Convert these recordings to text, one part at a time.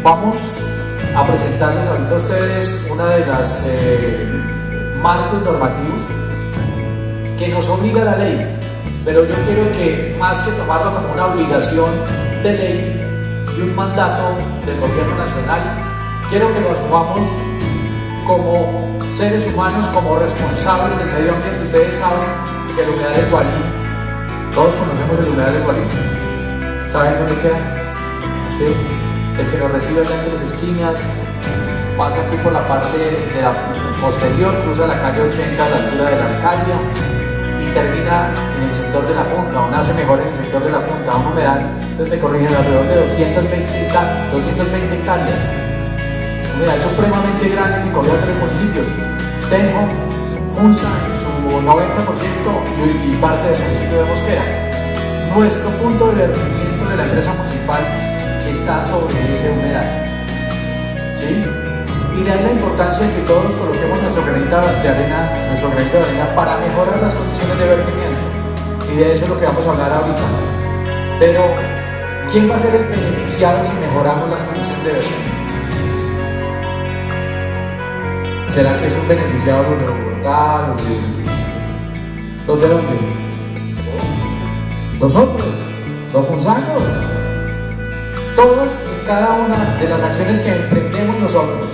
Vamos a presentarles ahorita a ustedes una de las marcos normativos que nos obliga a la ley, pero yo quiero que más que tomarlo como una obligación de ley y un mandato del gobierno nacional, quiero que lo asumamos como seres humanos, como responsables del medio ambiente. Ustedes saben que el humedal del Gualí, todos conocemos el humedal del Gualí. ¿Saben dónde queda? ¿Sí? El que nos recibe allá en Tres Esquinas, pasa aquí por la parte de la posterior, cruza la calle 80 a la altura de la Arcadia y termina en el sector de la Punta, o nace mejor en el sector de la Punta, un humedal, ustedes me corrigen, alrededor de 220 hectáreas. Un humedal supremamente grande que cobija 3 municipios, Tenjo, Funza en su 90% y parte del municipio de Mosquera. Nuestro punto de vertimiento de la empresa municipal está sobre ese humedal, ¿sí? Y de ahí la importancia de que todos coloquemos nuestro granito de arena para mejorar las condiciones de vertimiento, y de eso es lo que vamos a hablar ahorita. Pero ¿quién va a ser el beneficiado si mejoramos las condiciones de vertimiento? ¿Será que es un beneficiado los de Bogotá, los de dónde? Nosotros, los funzanos. Todas y cada una de las acciones que emprendemos nosotros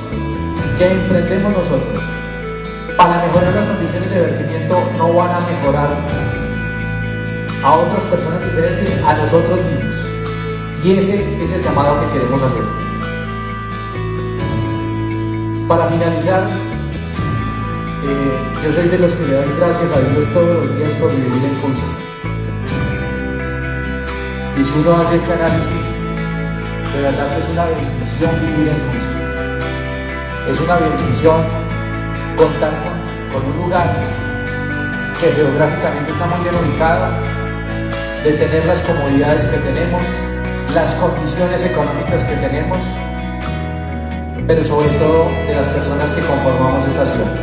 para mejorar las condiciones de vertimiento no van a mejorar a otras personas diferentes, a nosotros mismos. Y ese es el llamado que queremos hacer. Para finalizar, yo soy de los que le doy gracias a Dios todos los días por vivir en Funza. Y si uno hace este análisis, de verdad que es una bendición vivir en Funza. Es una bendición contar con un lugar que geográficamente está muy bien ubicado, de tener las comodidades que tenemos, las condiciones económicas que tenemos, pero sobre todo de las personas que conformamos esta ciudad.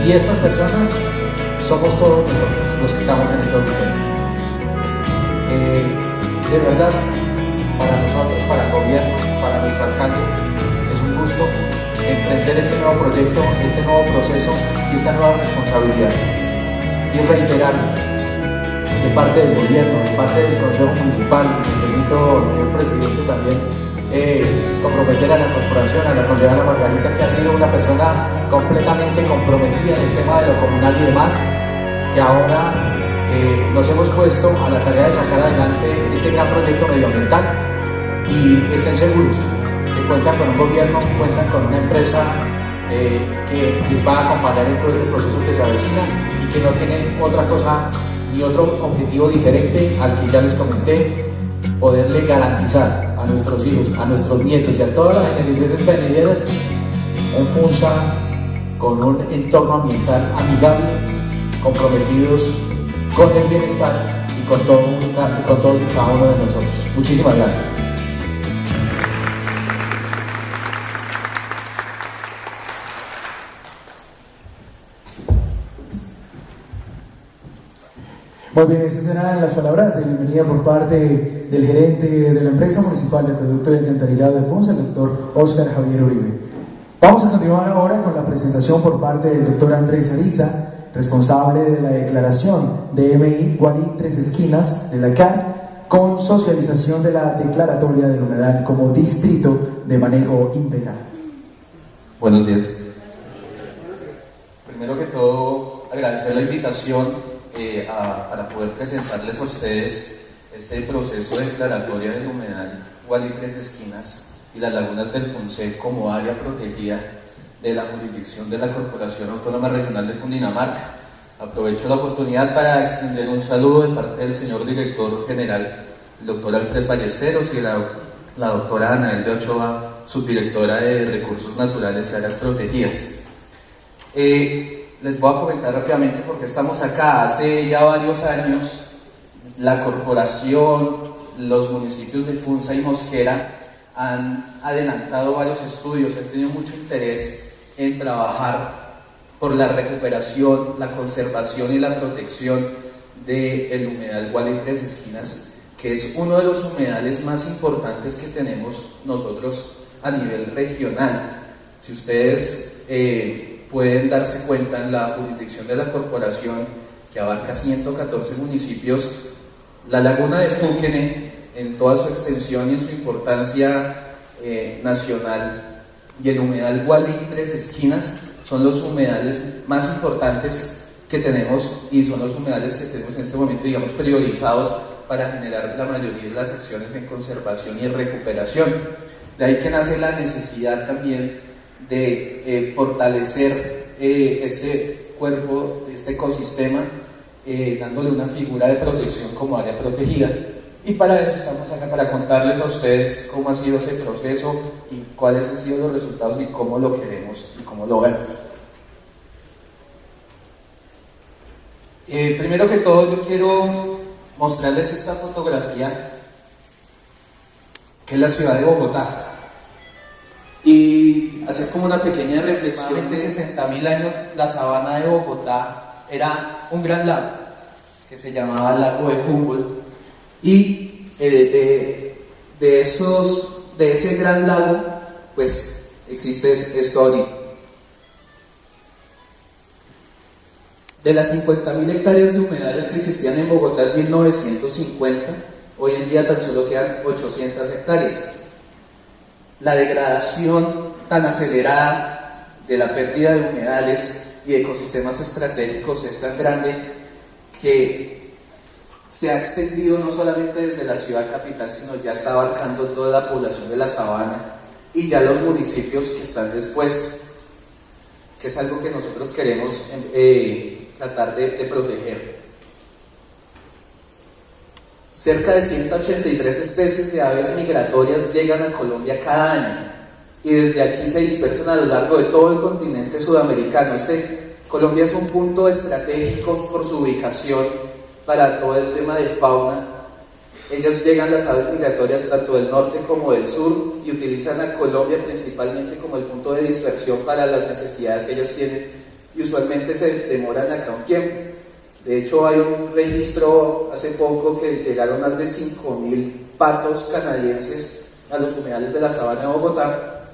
Y estas personas somos todos nosotros los que estamos en este auditorio. De verdad, para nosotros, para el gobierno, para nuestro alcalde, es un gusto emprender este nuevo proyecto, este nuevo proceso y esta nueva responsabilidad. Y reiterarles, de parte del gobierno, de parte del Consejo Municipal, me permito, señor presidente, también comprometer a la corporación, a la concejala Margarita, que ha sido una persona completamente comprometida en el tema de lo comunal y demás, que ahora nos hemos puesto a la tarea de sacar adelante este gran proyecto medioambiental, y estén seguros que cuentan con un gobierno, cuentan con una empresa que les va a acompañar en todo este proceso que se avecina y que no tiene otra cosa ni otro objetivo diferente al que ya les comenté: poderle garantizar a nuestros hijos, a nuestros nietos y a todas las generaciones venideras un Funza con un entorno ambiental amigable, comprometidos con el bienestar y con todos y cada uno de nosotros. Muchísimas gracias. Muy bien, esas eran las palabras de bienvenida por parte del gerente de la empresa municipal de acueducto y alcantarillado de Funza, el doctor Óscar Javier Uribe. Vamos a continuar ahora con la presentación por parte del doctor Andrés Ariza, responsable de la declaración de MI Gualí Tres Esquinas de la CAR, con socialización de la declaratoria del humedal como distrito de manejo integral. Buenos días. Primero que todo, agradecer la invitación para poder presentarles a ustedes este proceso de declaratoria del humedal Gualí Tres Esquinas y las lagunas del Funcé como área protegida de la jurisdicción de la Corporación Autónoma Regional de Cundinamarca. Aprovecho la oportunidad para extender un saludo de parte del señor director general, el doctor Alfred Ballesteros, y la doctora Anael de Ochoa, subdirectora de Recursos Naturales y Áreas Protegidas. Les voy a comentar rápidamente porque estamos acá. Hace ya varios años, la corporación, los municipios de Funza y Mosquera han adelantado varios estudios, han tenido mucho interés en trabajar por la recuperación, la conservación y la protección del humedal Gualí Tres Esquinas, que es uno de los humedales más importantes que tenemos nosotros a nivel regional. Si ustedes pueden darse cuenta, en la jurisdicción de la corporación, que abarca 114 municipios, la laguna de Fúquene, en toda su extensión y en su importancia nacional, y el humedal Gualí Tres Esquinas son los humedales más importantes que tenemos, y son los humedales que tenemos en este momento, digamos, priorizados para generar la mayoría de las acciones en conservación y recuperación. De ahí que nace la necesidad también de fortalecer este cuerpo, este ecosistema, dándole una figura de protección como área protegida. Y para eso estamos acá, para contarles a ustedes cómo ha sido ese proceso y cuáles han sido los resultados y cómo lo queremos y cómo lo vemos. Primero que todo, yo quiero mostrarles esta fotografía, que es la ciudad de Bogotá, y hacer como una pequeña reflexión. De 60.000 años, la sabana de Bogotá era un gran lago que se llamaba Lago de Humboldt, y de ese gran lago pues existe esto ahorita. De las 50.000 hectáreas de humedales que existían en Bogotá en 1950, hoy en día tan solo quedan 800 hectáreas. La degradación tan acelerada de la pérdida de humedales y de ecosistemas estratégicos es tan grande que se ha extendido no solamente desde la ciudad capital, sino ya está abarcando toda la población de la sabana y ya los municipios que están después, que es algo que nosotros queremos tratar de proteger. Cerca de 183 especies de aves migratorias llegan a Colombia cada año, y desde aquí se dispersan a lo largo de todo el continente sudamericano. Colombia es un punto estratégico por su ubicación para todo el tema de fauna. Ellos llegan, las aves migratorias, tanto del norte como del sur, y utilizan a Colombia principalmente como el punto de dispersión para las necesidades que ellos tienen, y usualmente se demoran acá un tiempo. De hecho, hay un registro hace poco que llegaron más de 5.000 patos canadienses a los humedales de la sabana de Bogotá.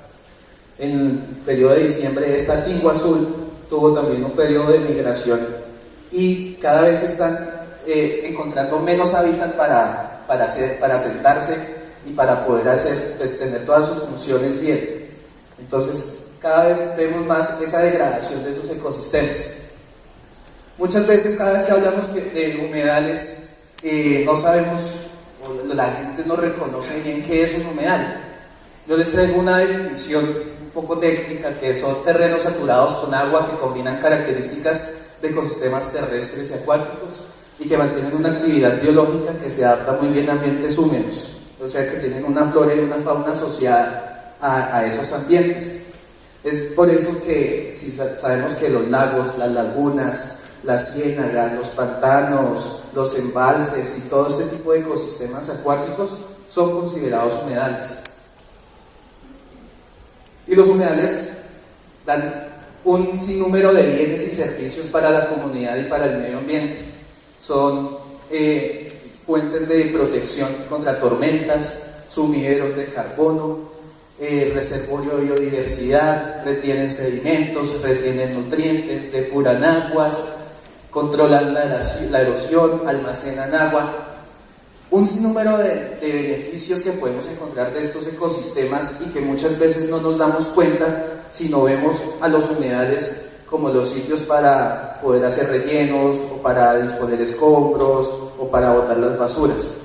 En el periodo de diciembre, esta tingua azul tuvo también un periodo de migración, y cada vez están encontrando menos hábitat para sentarse y para poder tener todas sus funciones bien. Entonces, cada vez vemos más esa degradación de esos ecosistemas. Muchas veces, cada vez que hablamos de humedales, no sabemos, o la gente no reconoce bien qué es un humedal. Yo les traigo una definición un poco técnica, que son terrenos saturados con agua que combinan características de ecosistemas terrestres y acuáticos, y que mantienen una actividad biológica que se adapta muy bien a ambientes húmedos, o sea que tienen una flora y una fauna asociada a esos ambientes. Es por eso que si sabemos que los lagos, las lagunas, las ciénagas, los pantanos, los embalses y todo este tipo de ecosistemas acuáticos son considerados humedales. Y los humedales dan un sinnúmero de bienes y servicios para la comunidad y para el medio ambiente. Son fuentes de protección contra tormentas, sumideros de carbono, reservorio de biodiversidad, retienen sedimentos, retienen nutrientes, depuran aguas, controlan la erosión, almacenan agua. Un sinnúmero de beneficios que podemos encontrar de estos ecosistemas, y que muchas veces no nos damos cuenta si no vemos a los humedales como los sitios para poder hacer rellenos, o para disponer escombros, o para botar las basuras.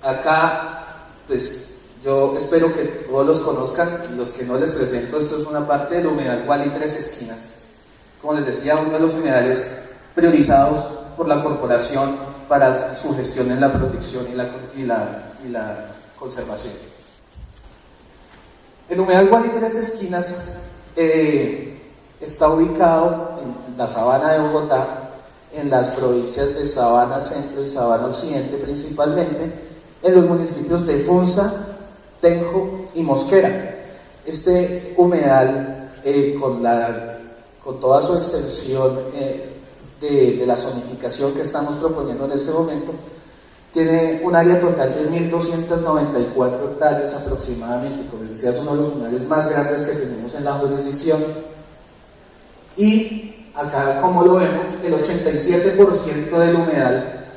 Acá, pues yo espero que todos los conozcan, y los que no les presento, esto es una parte del humedal Gualí Tres Esquinas. Como les decía, uno de los humedales priorizados por la corporación para su gestión en la protección y la conservación. El humedal Gualí Tres Esquinas está ubicado en la sabana de Bogotá, en las provincias de Sabana Centro y Sabana Occidente principalmente, en los municipios de Funza, Tenjo y Mosquera. Este humedal, con toda su extensión de la zonificación que estamos proponiendo en este momento, Tiene un área total de 1.294 hectáreas aproximadamente, como les decía, es uno de los humedales más grandes que tenemos en la jurisdicción. Y acá, como lo vemos, el 87% del humedal,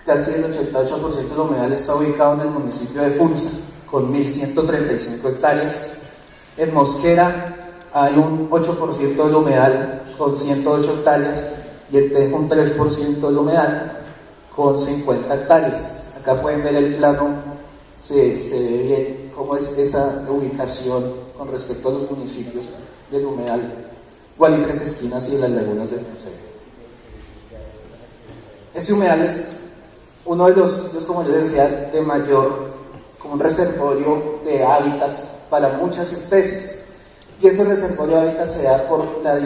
casi el 88% del humedal está ubicado en el municipio de Funza, con 1.135 hectáreas. En Mosquera hay un 8% del humedal con 108 hectáreas y en Tenjo un 3% del humedal con 50 hectáreas. Acá pueden ver el plano, se ve bien cómo es esa ubicación con respecto a los municipios del humedal Gualí Tres Esquinas y de las lagunas de Fonseca. Este humedal es uno de los, como les decía, de mayor, como un reservorio de hábitats para muchas especies. Y ese reservorio de hábitats se da por las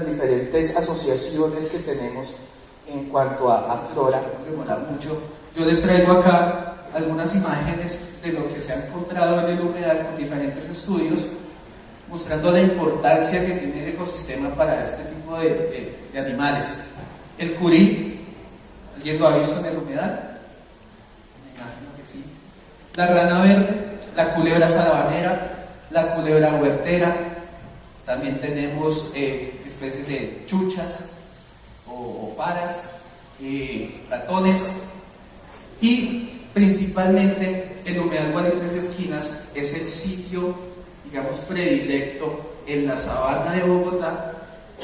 diferentes asociaciones que tenemos en cuanto a flora. Mucho. Yo les traigo acá algunas imágenes de lo que se ha encontrado en el humedal con diferentes estudios, mostrando la importancia que tiene el ecosistema para este tipo de animales. El curí, ¿alguien lo ha visto en el humedal? Me imagino que sí. La rana verde, la culebra sabanera, la culebra huertera. También tenemos especies de chuchas o paras, ratones, y principalmente el humedal Gualí Tres Esquinas es el sitio, digamos, predilecto en la sabana de Bogotá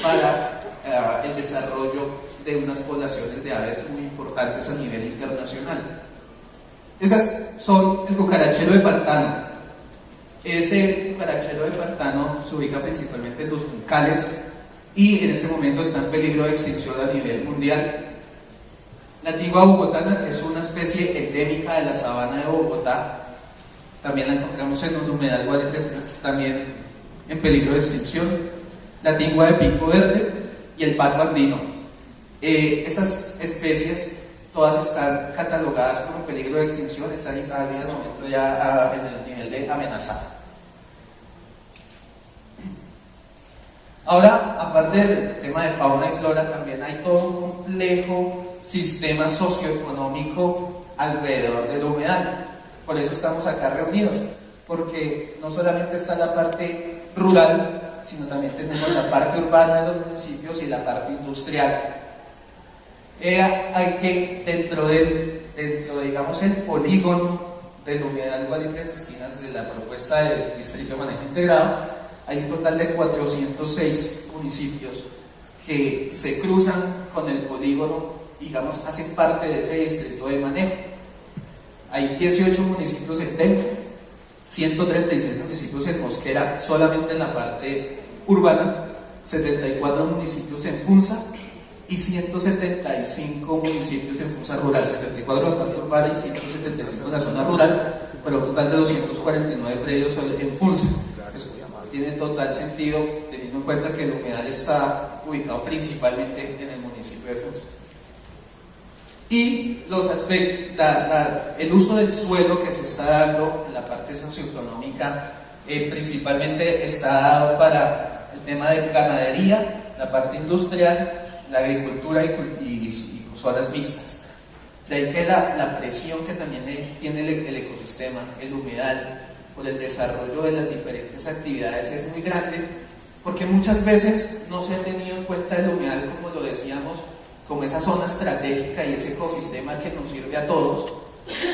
para el desarrollo de unas poblaciones de aves muy importantes a nivel internacional. Esas son el cucarachero de pantano. Este cucarachero de pantano se ubica principalmente en los juncales y en este momento está en peligro de extinción a nivel mundial. La tigua bogotana, que es una especie endémica de la sabana de Bogotá, también la encontramos en un humedal Gualí Tres Esquinas, también en peligro de extinción. La tigua de pico verde y el pato andino. Estas especies todas están catalogadas como peligro de extinción, están en este momento ya en el nivel de amenazada. Ahora, aparte del tema de fauna y flora, también hay todo un complejo sistema socioeconómico alrededor del humedal. Por eso estamos acá reunidos, porque no solamente está la parte rural, sino también tenemos la parte urbana de los municipios y la parte industrial. Hay que, dentro de, digamos, el polígono del humedal Gualí Tres Esquinas, de la propuesta del Distrito de Manejo Integrado, hay un total de 406 municipios que se cruzan con el polígono, digamos, hacen parte de ese distrito de manejo. Hay 18 municipios en Tenjo, 136 municipios en Mosquera, solamente en la parte urbana, 74 municipios en Funza y 175 municipios en Funza rural, 74 en la parte urbana y 175 en la zona rural, pero un total de 249 predios en Funza. Tiene total sentido teniendo en cuenta que el humedal está ubicado principalmente en el municipio de Funza. Y los aspectos, el uso del suelo que se está dando en la parte socioeconómica principalmente está dado para el tema de ganadería, la parte industrial, la agricultura y zonas mixtas. De ahí que la presión que también tiene el ecosistema, el humedal, por el desarrollo de las diferentes actividades es muy grande, porque muchas veces no se ha tenido en cuenta el humedal, como lo decíamos, como esa zona estratégica y ese ecosistema que nos sirve a todos,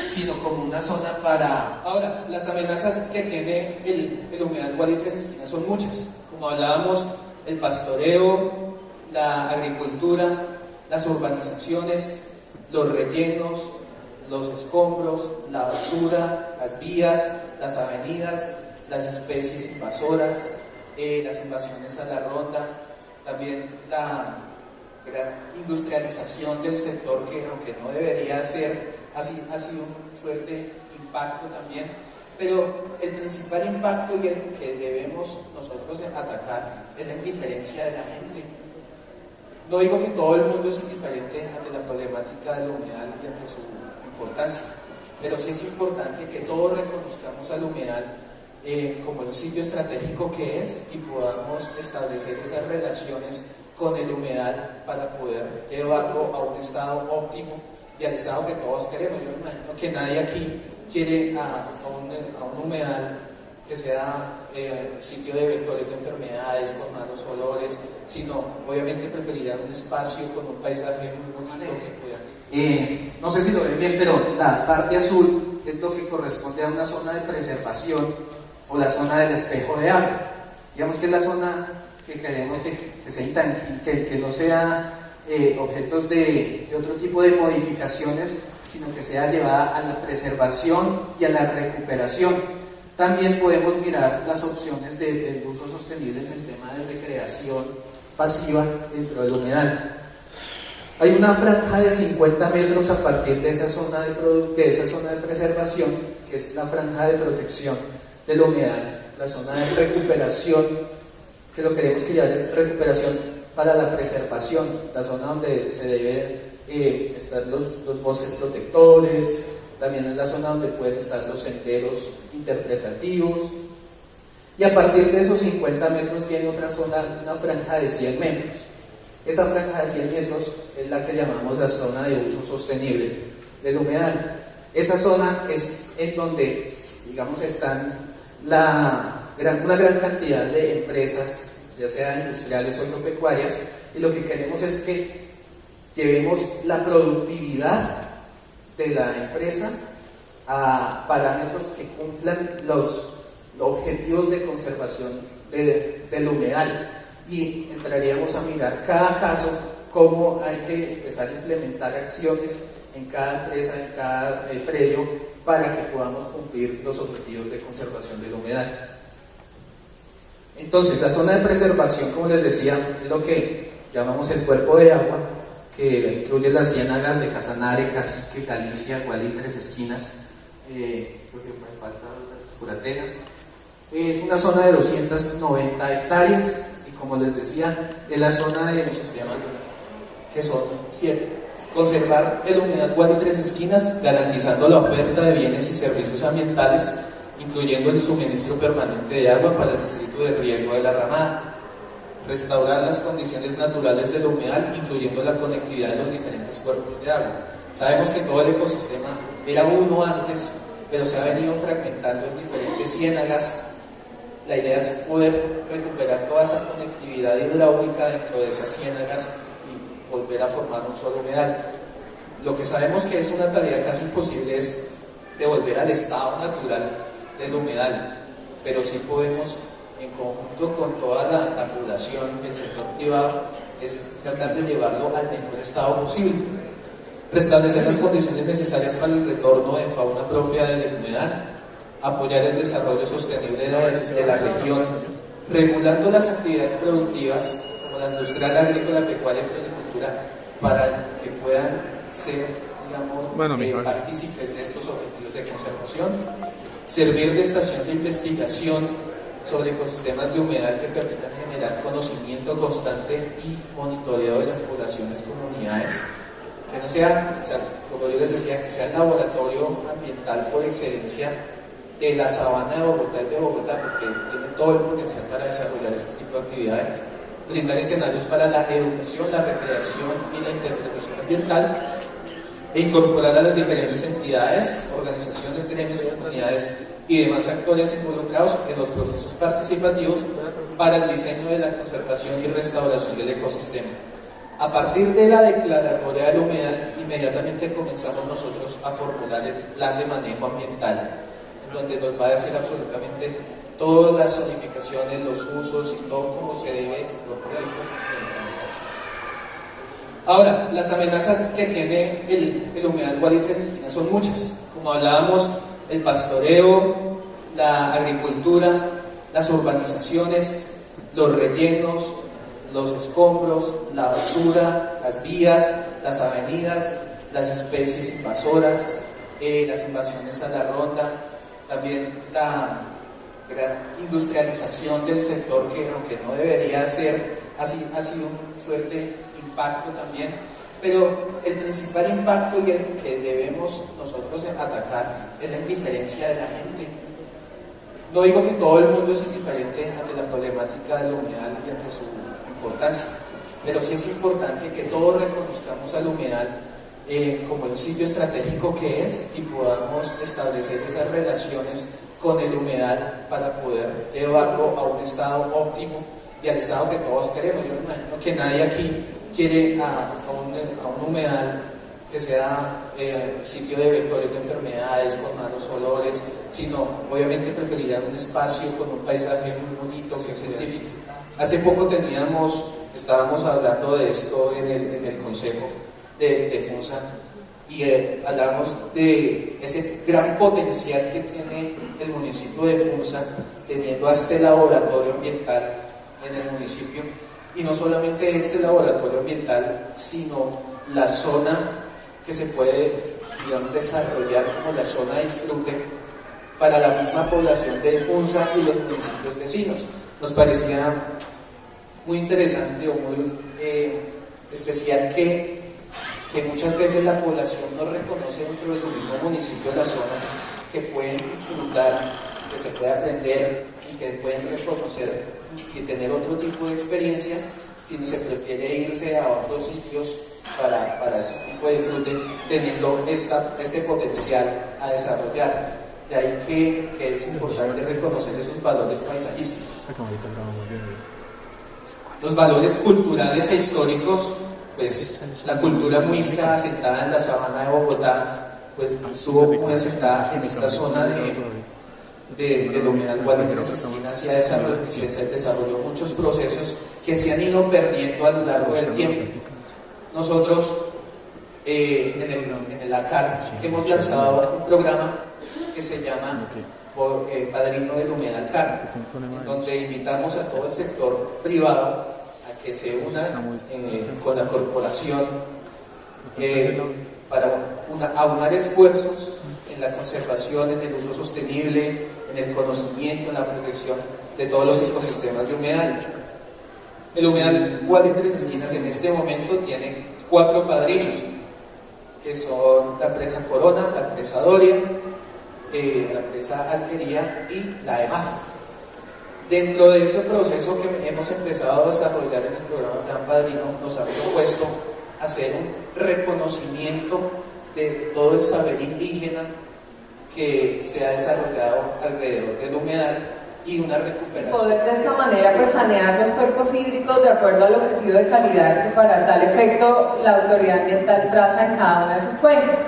sino como una zona para... Ahora, las amenazas que tiene el humedal Gualí Tres Esquinas son muchas, como hablábamos, el pastoreo, la agricultura, las urbanizaciones, los rellenos, los escombros, la basura, las vías, las avenidas, las especies invasoras, las invasiones a la ronda, también la gran industrialización del sector, que aunque no debería ser, ha sido un fuerte impacto también, pero el principal impacto y el que debemos nosotros atacar es la indiferencia de la gente. No digo que todo el mundo es indiferente ante la problemática del humedal y ante su importancia, pero sí es importante que todos reconozcamos al humedal como el sitio estratégico que es y podamos establecer esas relaciones con el humedal para poder llevarlo a un estado óptimo y al estado que todos queremos. Yo me imagino que nadie aquí quiere a un humedal que sea sitio de vectores de enfermedades, con malos olores, sino obviamente preferiría un espacio con un paisaje muy bonito que pueda. No sé si lo ven bien, pero la parte azul es lo que corresponde a una zona de preservación o la zona del espejo de agua. Digamos que es la zona que queremos que sea intangible, que no sea objetos de otro tipo de modificaciones, sino que sea llevada a la preservación y a la recuperación. También podemos mirar las opciones del uso sostenible en el tema de recreación pasiva dentro del humedal. Hay una franja de 50 metros a partir de esa zona de preservación, que es la franja de protección del humedal. La zona de recuperación, que lo queremos que llevar es recuperación para la preservación, la zona donde se deben estar los bosques protectores. También es la zona donde pueden estar los senderos interpretativos. Y a partir de esos 50 metros viene otra zona, una franja de 100 metros. Esa franja de 100 metros es la que llamamos la zona de uso sostenible del humedal. Esa zona es en donde, digamos, están una gran cantidad de empresas, ya sea industriales o agropecuarias, y lo que queremos es que llevemos la productividad de la empresa a parámetros que cumplan los objetivos de conservación del humedal, y entraríamos a mirar cada caso, cómo hay que empezar a implementar acciones en cada empresa, en cada predio, para que podamos cumplir los objetivos de conservación del humedal. Entonces, la zona de preservación, como les decía, es lo que llamamos el cuerpo de agua, que incluye las ciénagas de Casanare, Cacique, Galicia, Gualí, Tres Esquinas, creo que me falta Furatena. Es una zona de 290 hectáreas, y como les decía, es la zona de los sistemas, que son 7. Conservar el humedal Gualí Tres Esquinas, garantizando la oferta de bienes y servicios ambientales, incluyendo el suministro permanente de agua para el distrito de riego de la Ramada. Restaurar las condiciones naturales del humedal, incluyendo la conectividad de los diferentes cuerpos de agua. Sabemos que todo el ecosistema era uno antes, pero se ha venido fragmentando en diferentes ciénagas. La idea es poder recuperar toda esa conectividad hidráulica dentro de esas ciénagas y volver a formar un solo humedal. Lo que sabemos que es una tarea casi imposible es devolver al estado natural del humedal, pero sí podemos, en conjunto con toda la población del sector privado, es tratar de llevarlo al mejor estado posible. Restablecer las condiciones necesarias para el retorno de fauna propia del humedal, apoyar el desarrollo sostenible de la región, regulando las actividades productivas como la industrial, agrícola, pecuaria y floricultura, para que puedan ser, digamos, partícipes de estos objetivos de conservación. Servir de estación de investigación sobre ecosistemas de humedal que permitan generar conocimiento constante y monitoreo de las poblaciones, comunidades, que no sea, como yo les decía, que sea el laboratorio ambiental por excelencia de la sabana de Bogotá y de Bogotá, porque tiene todo el potencial para desarrollar este tipo de actividades. Brindar escenarios para la educación, la recreación y la interpretación ambiental, e incorporar a las diferentes entidades, organizaciones, gremios, comunidades y demás actores involucrados en los procesos participativos para el diseño de la conservación y restauración del ecosistema. A partir de la declaratoria del humedal, inmediatamente comenzamos nosotros a formular el plan de manejo ambiental, en donde nos va a decir absolutamente todas las zonificaciones, los usos y todo cómo se debe incorporar. Ahora, las amenazas que tiene el humedal Gualí Tres Esquinas son muchas. Como hablábamos, el pastoreo, la agricultura, las urbanizaciones, los rellenos, los escombros, la basura, las vías, las avenidas, las especies invasoras, las invasiones a la ronda, también la gran industrialización del sector, que aunque no debería ser así, ha sido un fuerte impacto también, pero el principal impacto y el que debemos nosotros atacar es la indiferencia de la gente. No digo que todo el mundo es indiferente ante la problemática del humedal y ante su importancia, pero sí es importante que todos reconozcamos al humedal como el sitio estratégico que es, y podamos establecer esas relaciones con el humedal para poder llevarlo a un estado óptimo y al estado que todos queremos. Yo me imagino que nadie aquí quiere a un humedal que sea sitio de vectores de enfermedades, con malos olores, sino obviamente preferiría un espacio con un paisaje muy bonito, que se identifique. Hace poco estábamos hablando de esto en el consejo de FUNSA, y hablamos de ese gran potencial que tiene el municipio de Funza, teniendo a este laboratorio ambiental en el municipio, y no solamente este laboratorio ambiental, sino la zona que se puede, digamos, desarrollar como la zona de disfrute para la misma población de Funza y los municipios vecinos. Nos parecía muy interesante o muy especial que muchas veces la población no reconoce dentro de su mismo municipio las zonas que pueden disfrutar, que se puede aprender y que pueden reconocer y tener otro tipo de experiencias, sino se prefiere irse a otros sitios para ese tipo de disfrute, teniendo este potencial a desarrollar. De ahí que es importante reconocer esos valores paisajísticos. Los valores culturales e históricos, pues la cultura muisca asentada en la sabana de Bogotá, pues estuvo muy asentada en esta zona del humedal Guatire Tres Esquinas, y se desarrolló muchos procesos que se han ido perdiendo a lo largo del tiempo. Nosotros en el ACAR hemos lanzado un programa que se llama Padrino del Humedal CAR, en donde invitamos a todo el sector privado a que se una con la corporación para aunar esfuerzos en la conservación, en el uso sostenible, en el conocimiento, en la protección de todos los ecosistemas de humedal. El humedal Guatire Tres Esquinas en este momento tiene 4 padrinos, que son la presa Corona, la presa Doria, la presa Alquería y la EMAF. Dentro de ese proceso que hemos empezado a desarrollar en el programa Plan Padrino, nos ha propuesto hacer un reconocimiento de todo el saber indígena que se ha desarrollado alrededor del humedal y una recuperación. Poder de esta manera pues sanear los cuerpos hídricos de acuerdo al objetivo de calidad que para tal efecto la autoridad ambiental traza en cada una de sus cuencas.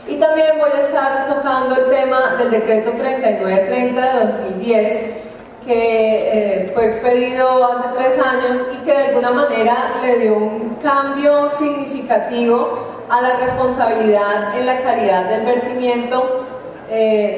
Y también voy a estar tocando el tema del decreto 3930 de 2010, que fue expedido hace 3 años y que de alguna manera le dio un cambio significativo a la responsabilidad en la calidad del vertimiento,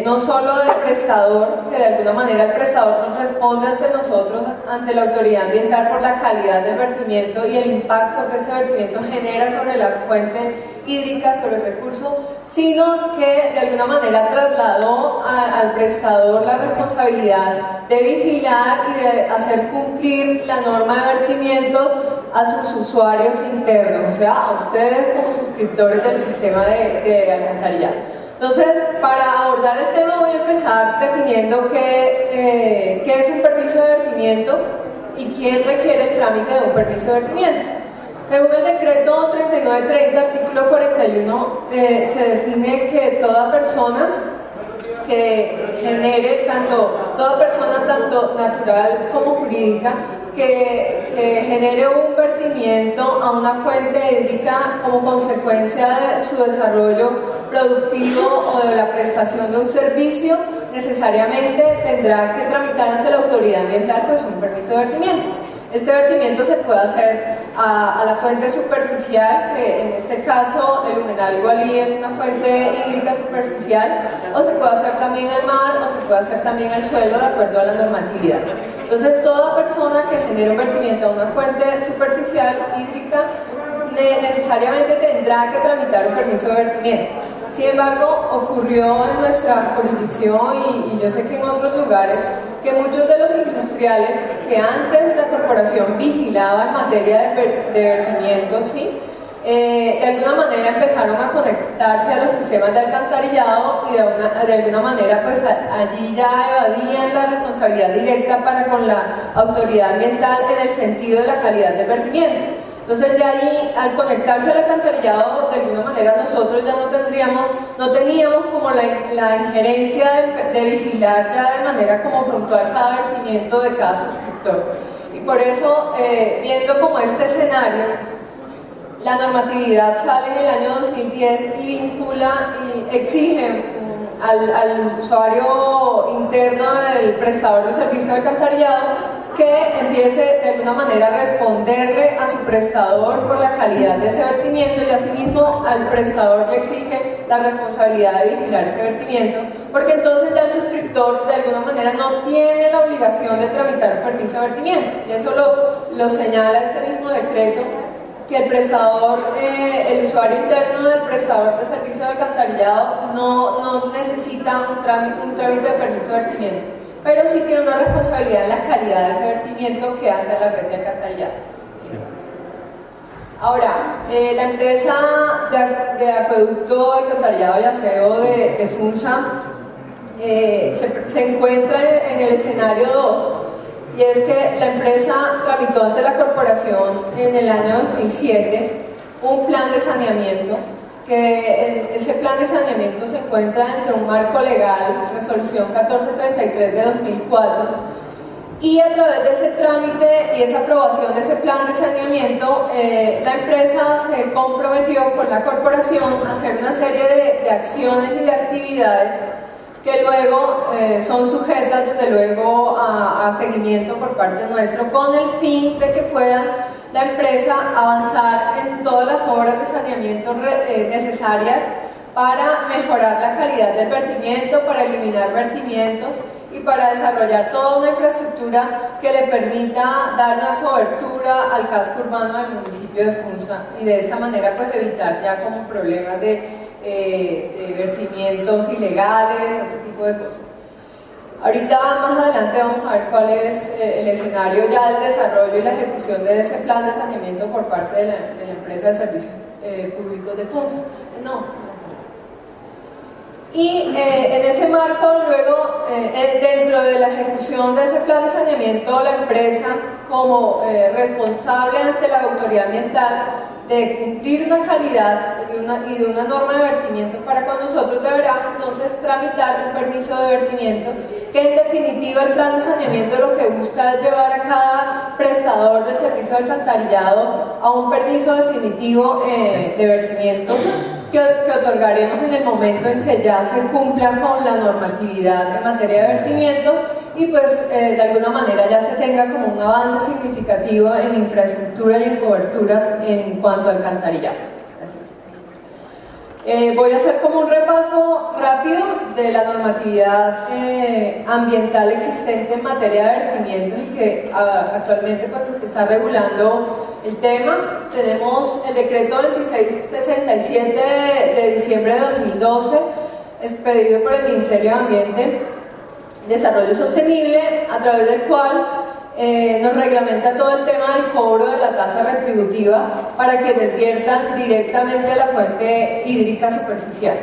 no solo del prestador, que de alguna manera el prestador nos responde ante nosotros, ante la autoridad ambiental por la calidad del vertimiento y el impacto que ese vertimiento genera sobre la fuente hídrica, sobre el recurso, sino que de alguna manera trasladó al prestador la responsabilidad de vigilar y de hacer cumplir la norma de vertimiento a sus usuarios internos, o sea, a ustedes como suscriptores del sistema de alcantarillado. Entonces, para abordar el tema voy a empezar definiendo qué es un permiso de vertimiento y quién requiere el trámite de un permiso de vertimiento. Según el decreto 3930, artículo 41, se define que toda persona que genere, toda persona tanto natural como jurídica, que genere un vertimiento a una fuente hídrica como consecuencia de su desarrollo productivo o de la prestación de un servicio, necesariamente tendrá que tramitar ante la autoridad ambiental pues un permiso de vertimiento. Este vertimiento se puede hacer a la fuente superficial, que en este caso el humedal Igualí es una fuente hídrica superficial, o se puede hacer también al mar, o se puede hacer también al suelo, de acuerdo a la normatividad. Entonces, toda persona que genere un vertimiento a una fuente superficial hídrica necesariamente tendrá que tramitar un permiso de vertimiento. Sin embargo, ocurrió en nuestra jurisdicción y yo sé que en otros lugares que muchos de los industriales que antes la corporación vigilaba en materia de vertimientos, ¿sí? De alguna manera empezaron a conectarse a los sistemas de alcantarillado y de alguna manera pues allí ya evadían la responsabilidad directa para con la autoridad ambiental en el sentido de la calidad del vertimiento. Entonces ya ahí, al conectarse al alcantarillado, de alguna manera nosotros ya no teníamos como la injerencia de vigilar ya de manera como puntual cada vertimiento de cada suscriptor. Y por eso, viendo como este escenario, la normatividad sale en el año 2010 y vincula y exige al usuario interno del prestador de servicio de alcantarillado que empiece de alguna manera a responderle a su prestador por la calidad de ese vertimiento, y asimismo al prestador le exige la responsabilidad de vigilar ese vertimiento, porque entonces ya el suscriptor de alguna manera no tiene la obligación de tramitar un permiso de vertimiento, y eso lo señala este mismo decreto, que el prestador, el usuario interno del prestador de servicio de alcantarillado no necesita un trámite de permiso de vertimiento, pero sí tiene una responsabilidad en la calidad de ese vertimiento que hace a la red de alcantarillado. Ahora, la empresa de acueducto, alcantarillado y aseo de FUNSA se encuentra en el escenario 2, y es que la empresa tramitó ante la corporación en el año 2007 un plan de saneamiento, que ese plan de saneamiento se encuentra dentro de un marco legal, resolución 1433 de 2004, y a través de ese trámite y esa aprobación de ese plan de saneamiento, la empresa se comprometió con la corporación a hacer una serie de acciones y de actividades que luego son sujetas desde luego a seguimiento por parte nuestro, con el fin de que pueda la empresa avanzar en todas las obras de saneamiento necesarias para mejorar la calidad del vertimiento, para eliminar vertimientos y para desarrollar toda una infraestructura que le permita dar una cobertura al casco urbano del municipio de Funza, y de esta manera pues evitar ya como problemas de vertimientos ilegales, ese tipo de cosas. Ahorita más adelante vamos a ver cuál es el escenario ya del desarrollo y la ejecución de ese plan de saneamiento por parte de la empresa de servicios públicos de Funza. Y en ese marco, luego, dentro de la ejecución de ese plan de saneamiento, la empresa, como responsable ante la autoridad ambiental de cumplir una calidad y de una norma de vertimiento para con nosotros, deberá entonces tramitar un permiso de vertimiento, que en definitiva el plan de saneamiento lo que busca es llevar a cada prestador del servicio de alcantarillado a un permiso definitivo de vertimientos que otorgaremos en el momento en que ya se cumpla con la normatividad en materia de vertimientos, y pues de alguna manera ya se tenga como un avance significativo en infraestructura y en coberturas en cuanto al alcantarillado. Voy a hacer como un repaso rápido de la normatividad ambiental existente en materia de vertimientos y que actualmente pues, está regulando el tema. Tenemos el decreto 2667 de diciembre de 2012, expedido por el Ministerio de Ambiente y Desarrollo Sostenible, a través del cual nos reglamenta todo el tema del cobro de la tasa retributiva para quienes viertan directamente a la fuente hídrica superficial.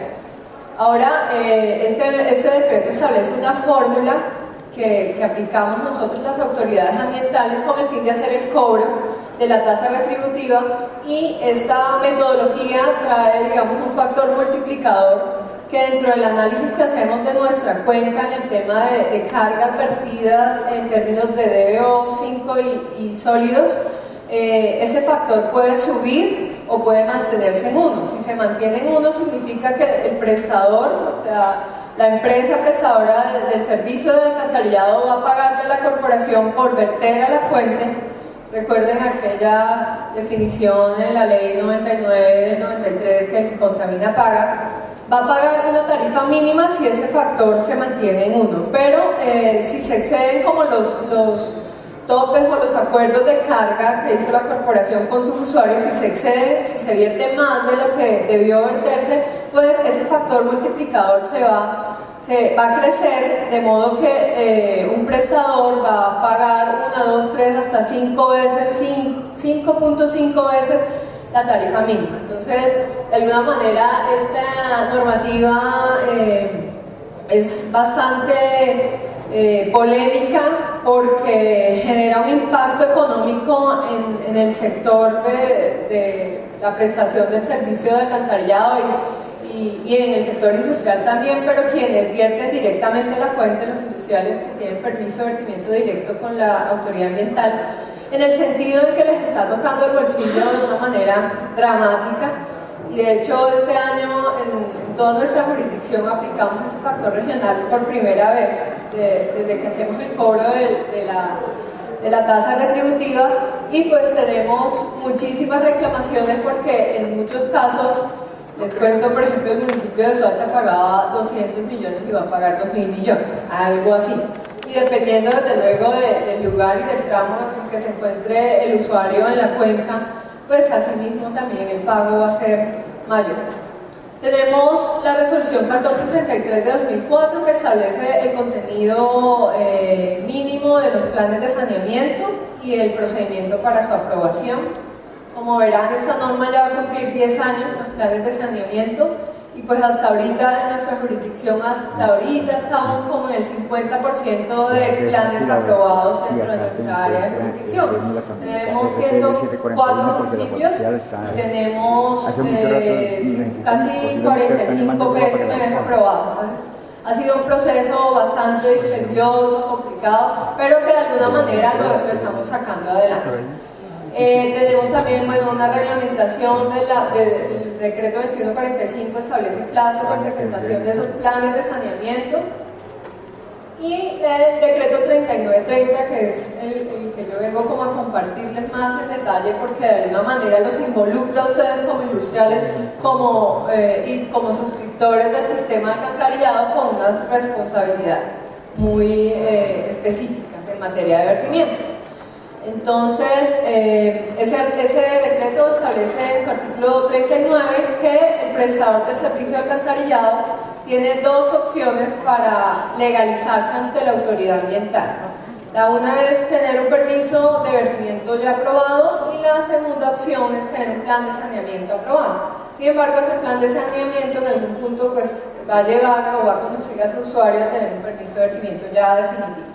Ahora, este decreto establece una fórmula que aplicamos nosotros las autoridades ambientales con el fin de hacer el cobro de la tasa retributiva, y esta metodología trae, digamos, un factor multiplicador que dentro del análisis que hacemos de nuestra cuenca en el tema de cargas vertidas en términos de DBO5 y sólidos, ese factor puede subir o puede mantenerse en 1. Si se mantiene en 1 significa que el prestador, o sea, la empresa prestadora del servicio del alcantarillado, va a pagarle a la corporación por verter a la fuente. Recuerden aquella definición en la ley 99 del 93, que el que contamina paga. Va a pagar una tarifa mínima si ese factor se mantiene en 1, pero si se exceden como los topes o los acuerdos de carga que hizo la corporación con sus usuarios, si se excede, si se vierte más de lo que debió verterse, pues ese factor multiplicador se va a crecer, de modo que un prestador va a pagar 1, 2, 3, hasta 5 veces, 5.5 veces la tarifa mínima. Entonces, de alguna manera, esta normativa es bastante polémica porque genera un impacto económico en el sector de la prestación del servicio de alcantarillado y en el sector industrial también, pero quienes vierten directamente a la fuente, los industriales que tienen permiso de vertimiento directo con la autoridad ambiental, en el sentido de que les está tocando el bolsillo de una manera dramática. Y de hecho este año en toda nuestra jurisdicción aplicamos ese factor regional por primera vez desde que hacemos el cobro de la tasa retributiva, y pues tenemos muchísimas reclamaciones porque en muchos casos, les cuento, por ejemplo, el municipio de Soacha pagaba 200 millones y va a pagar 2.000 millones, algo así. Y dependiendo desde luego del lugar y del tramo en que se encuentre el usuario en la cuenca, pues asimismo también el pago va a ser mayor. Tenemos la resolución 1433 de 2004 que establece el contenido mínimo de los planes de saneamiento y el procedimiento para su aprobación. Como verán, esta norma ya va a cumplir 10 años, los planes de saneamiento, y pues hasta ahorita en nuestra jurisdicción, hasta ahorita estamos como en el 50% de planes aprobados dentro de nuestra área de jurisdicción. Tenemos 104 municipios y tenemos casi 45 PSMs aprobados. Entonces, ha sido un proceso bastante dispendioso, complicado, pero que de alguna manera lo estamos sacando adelante. Tenemos también una reglamentación del decreto 2145, establece plazos de presentación de esos planes de saneamiento, y el decreto 3930, que es el que yo vengo como a compartirles más en detalle porque de alguna manera los involucra a ustedes como industriales y como suscriptores del sistema de alcantarillado con unas responsabilidades muy específicas en materia de vertimientos. Entonces, ese decreto establece en su artículo 39 que el prestador del servicio de alcantarillado tiene dos opciones para legalizarse ante la autoridad ambiental. La una es tener un permiso de vertimiento ya aprobado, y la segunda opción es tener un plan de saneamiento aprobado. Sin embargo, ese plan de saneamiento en algún punto pues, va a llevar o va a conducir a su usuario a tener un permiso de vertimiento ya definitivo.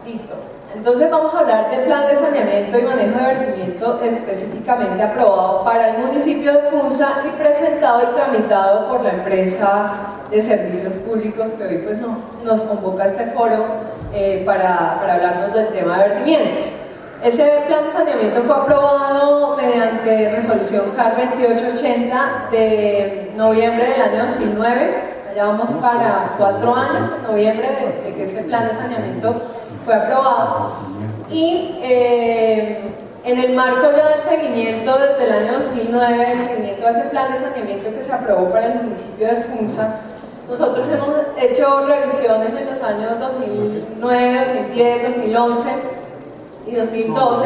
Listo. Entonces vamos a hablar del plan de saneamiento y manejo de vertimiento específicamente aprobado para el municipio de Funza y presentado y tramitado por la empresa de servicios públicos que hoy pues, nos convoca a este foro para hablarnos del tema de vertimientos. Ese plan de saneamiento fue aprobado mediante resolución CAR 2880 de noviembre del año 2009. Ya vamos para 4 años, en noviembre de que ese plan de saneamiento fue aprobado, y en el marco ya del seguimiento desde el año 2009, el seguimiento de ese plan de saneamiento que se aprobó para el municipio de Funza, nosotros hemos hecho revisiones en los años 2009, 2010, 2011 y 2012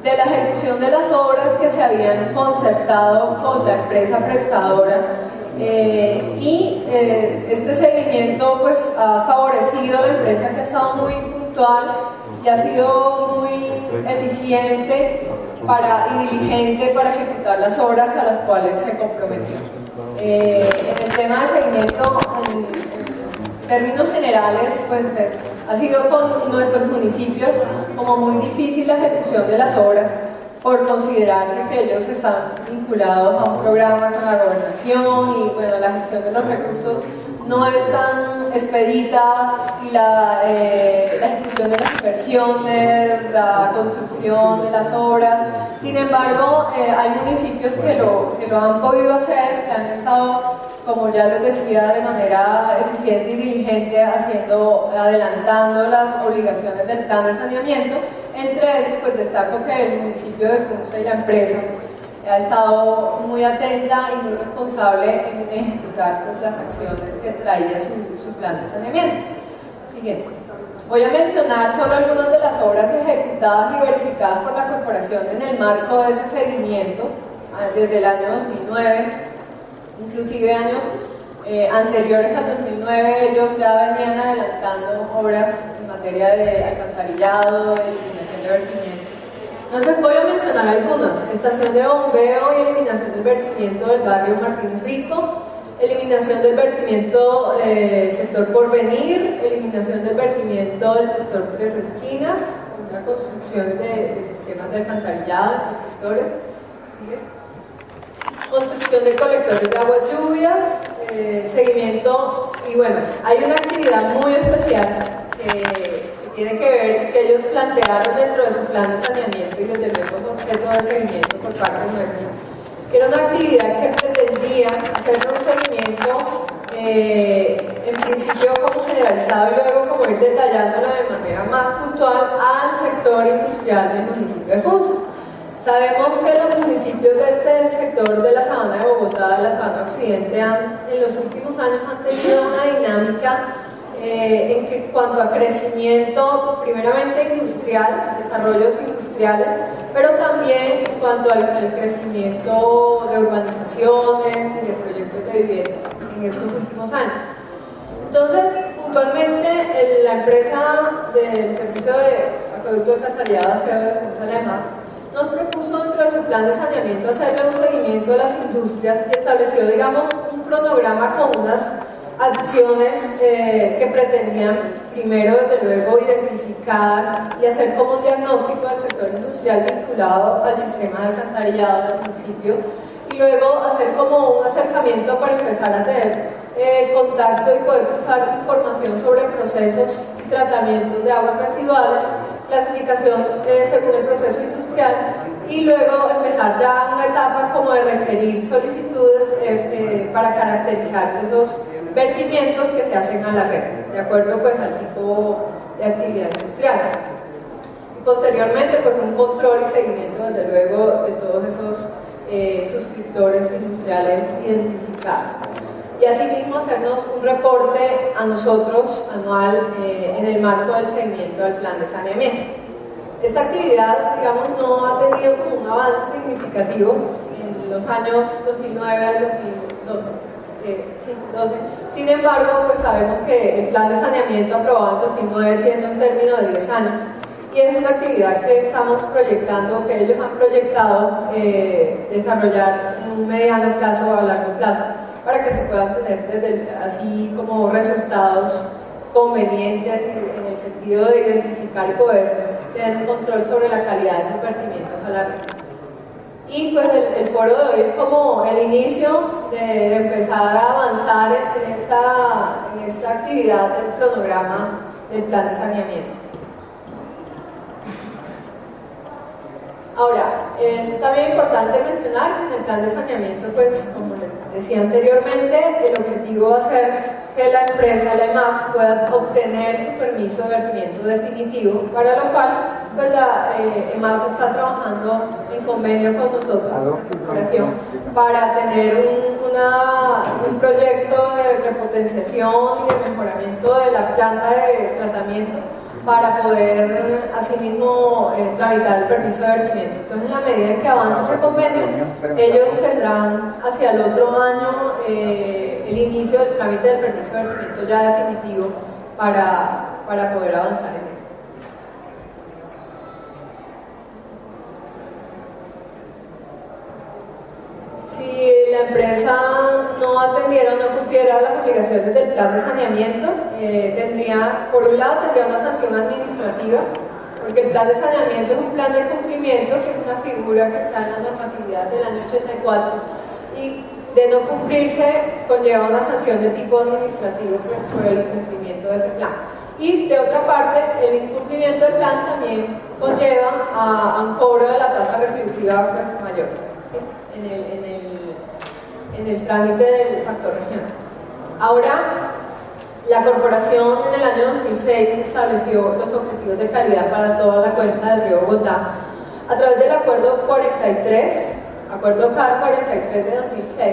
de la ejecución de las obras que se habían concertado con la empresa prestadora. Este seguimiento pues, ha favorecido a la empresa, que ha estado muy puntual y ha sido muy eficiente y diligente para ejecutar las obras a las cuales se comprometió. En el tema de seguimiento, en términos generales, pues ha sido con nuestros municipios como muy difícil la ejecución de las obras, por considerarse que ellos están vinculados a un programa con la gobernación y bueno, la gestión de los recursos no es tan expedita, y la ejecución de las inversiones, la construcción de las obras. Sin embargo, hay municipios que lo han podido hacer, que han estado, como ya les decía, de manera eficiente y diligente adelantando las obligaciones del plan de saneamiento. Entre esos, pues destaco que el municipio de Funza y la empresa ha estado muy atenta y muy responsable en ejecutar pues, las acciones que traía su plan de saneamiento. Siguiente. Voy a mencionar solo algunas de las obras ejecutadas y verificadas por la corporación en el marco de ese seguimiento desde el año 2009, inclusive años anteriores al 2009. Ellos ya venían adelantando obras en materia de alcantarillado, de eliminación de vertimiento. Entonces voy a mencionar algunas: estación de bombeo y eliminación del vertimiento del barrio Martínez Rico, eliminación del vertimiento sector Porvenir, eliminación del vertimiento del sector Tres Esquinas, una construcción de sistemas de alcantarillado en los sectores, ¿sigue? Construcción de colectores de aguas lluvias, seguimiento, y bueno, hay una actividad muy especial que tiene que ver, que ellos plantearon dentro de su plan de saneamiento y desde luego completo de seguimiento por parte nuestra, que era una actividad que pretendía hacerle un seguimiento en principio como generalizado y luego como ir detallándolo de manera más puntual al sector industrial del municipio de Funza. Sabemos que los municipios de este sector de la Sabana de Bogotá, de la Sabana Occidente, en los últimos años han tenido una dinámica en cuanto a crecimiento, primeramente industrial, desarrollos industriales, pero también en cuanto al crecimiento de urbanizaciones y de proyectos de vivienda en estos últimos años. Entonces, puntualmente, la empresa del servicio de acueducto de alcantarillado de aseo de Funza Alemán nos propuso dentro de su plan de saneamiento hacerle un seguimiento a las industrias y estableció, digamos, un cronograma con unas acciones que pretendían primero, desde luego, identificar y hacer como un diagnóstico del sector industrial vinculado al sistema de alcantarillado del municipio y luego hacer como un acercamiento para empezar a tener contacto y poder cruzar información sobre procesos y tratamientos de aguas residuales, clasificación según el proceso industrial y luego empezar ya una etapa como de referir solicitudes para caracterizar esos vertimientos que se hacen a la red, de acuerdo pues al tipo de actividad industrial. Y posteriormente pues un control y seguimiento desde luego de todos esos suscriptores industriales identificados. Y asimismo hacernos un reporte a nosotros anual en el marco del seguimiento del plan de saneamiento. Esta actividad, digamos, no ha tenido como un avance significativo en los años 2009 al 2012. Sin embargo, pues sabemos que el plan de saneamiento aprobado en 2009 tiene un término de 10 años y es una actividad que estamos proyectando, que ellos han proyectado desarrollar en un mediano plazo o a largo plazo, para que se puedan tener así como resultados convenientes en el sentido de identificar y poder tener un control sobre la calidad de esos vertimientos a la red. Y pues el foro de hoy es como el inicio de empezar a avanzar en esta actividad del cronograma del plan de saneamiento. Ahora, es también importante mencionar que en el plan de saneamiento, pues como les decía anteriormente, el objetivo va a ser que la empresa, la EMAF, pueda obtener su permiso de vertimiento definitivo, para lo cual pues la EMAF está trabajando en convenio con nosotros, la corporación, para tener un proyecto de repotenciación y de mejoramiento de la planta de tratamiento para poder asimismo tramitar el permiso de vertimiento. Entonces, en la medida en que avance ese convenio, ellos tendrán hacia el otro año el inicio del trámite del permiso de vertimiento ya definitivo para poder avanzar en esto. Si la empresa no atendiera o no cumpliera las obligaciones del plan de saneamiento, por un lado tendría una sanción administrativa, porque el plan de saneamiento es un plan de cumplimiento, que es una figura que está en la normatividad del año 84, y de no cumplirse conlleva una sanción de tipo administrativo pues, por el incumplimiento de ese plan. Y de otra parte, el incumplimiento del plan también conlleva a un cobro de la tasa retributiva pues, mayor, ¿sí? en el trámite del factor regional. Ahora, la corporación en el año 2006 estableció los objetivos de calidad para toda la cuenca del río Bogotá a través del acuerdo 43, acuerdo CAR 43 de 2006,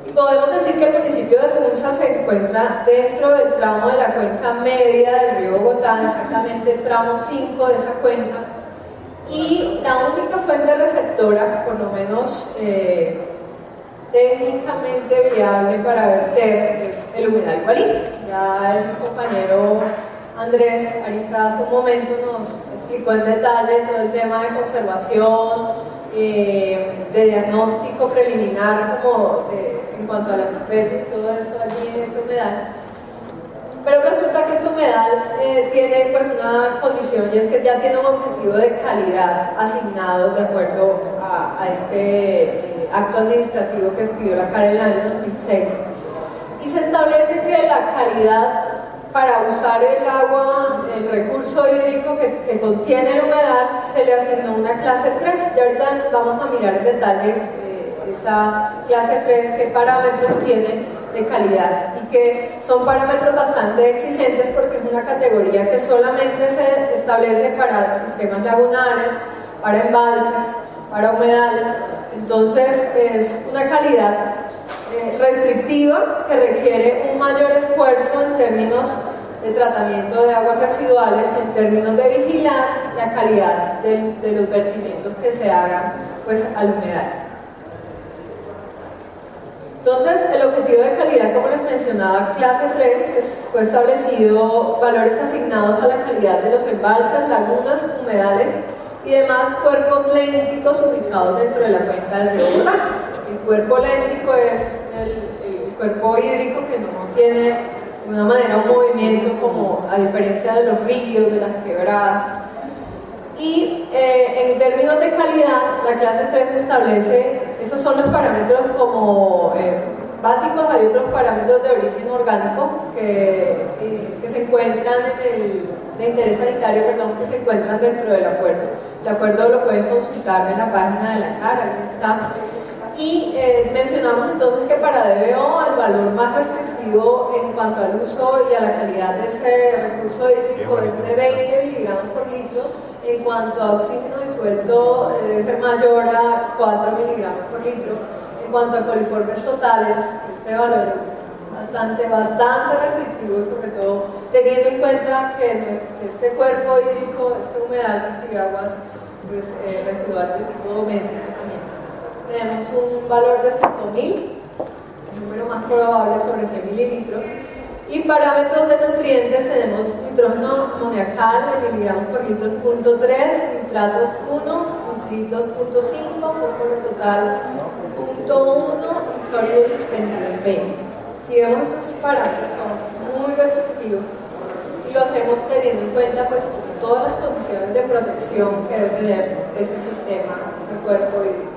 y podemos decir que el municipio de Funza se encuentra dentro del tramo de la cuenca media del río Bogotá, exactamente el tramo 5 de esa cuenca, y la única fuente receptora, por lo menos técnicamente viable para verter, es el humedal Gualí. Ya el compañero Andrés Ariza hace un momento nos explicó en detalle todo el tema de conservación, de diagnóstico preliminar como en en cuanto a las especies y todo esto allí en este humedal. Pero resulta que este humedal tiene pues una condición, y es que ya tiene un objetivo de calidad asignado de acuerdo a este acto administrativo que expidió la CAR en el año 2006. Y se establece que la calidad para usar el agua, el recurso hídrico que contiene el humedal, se le asignó una clase 3. Y ahorita vamos a mirar en detalle esa clase 3, qué parámetros tiene de calidad, y que son parámetros bastante exigentes porque es una categoría que solamente se establece para sistemas lagunares, para embalses, para humedales. Entonces es una calidad restrictiva que requiere un mayor esfuerzo en términos de tratamiento de aguas residuales, en términos de vigilar la calidad de los vertimientos que se hagan pues al humedal. Entonces, el objetivo de calidad, como les mencionaba, clase 3, fue establecido valores asignados a la calidad de los embalses, lagunas, humedales y demás cuerpos lénticos ubicados dentro de la cuenca del río Bogotá. El cuerpo léntico es el cuerpo hídrico que no tiene de alguna manera un movimiento como a diferencia de los ríos, de las quebradas. Y en términos de calidad, la clase 3 establece, esos son los parámetros como básicos, hay otros parámetros de origen orgánico que se encuentran de interés sanitario, que se encuentran dentro del acuerdo. El acuerdo lo pueden consultar en la página de la CAR, ahí está. Y mencionamos entonces que para DBO el valor más restrictivo en cuanto al uso y a la calidad de ese recurso hídrico es de 20 miligramos por litro. En cuanto a oxígeno disuelto debe ser mayor a 4 miligramos por litro. En cuanto a coliformes totales, este valor es bastante restrictivo, sobre todo teniendo en cuenta que este cuerpo hídrico, este humedal, recibe aguas pues, residuales de tipo doméstico también. Tenemos un valor de 5.000, el número más probable sobre 100 mililitros. Y parámetros de nutrientes tenemos nitrógeno amoniacal en miligramos por litro 0.3, nitratos 1, nitritos 0.5, fósforo total 0.1 y sólidos suspendidos 20. Si vemos estos parámetros son muy restrictivos y lo hacemos teniendo en cuenta pues todas las condiciones de protección que debe tener ese sistema de cuerpo hídrico.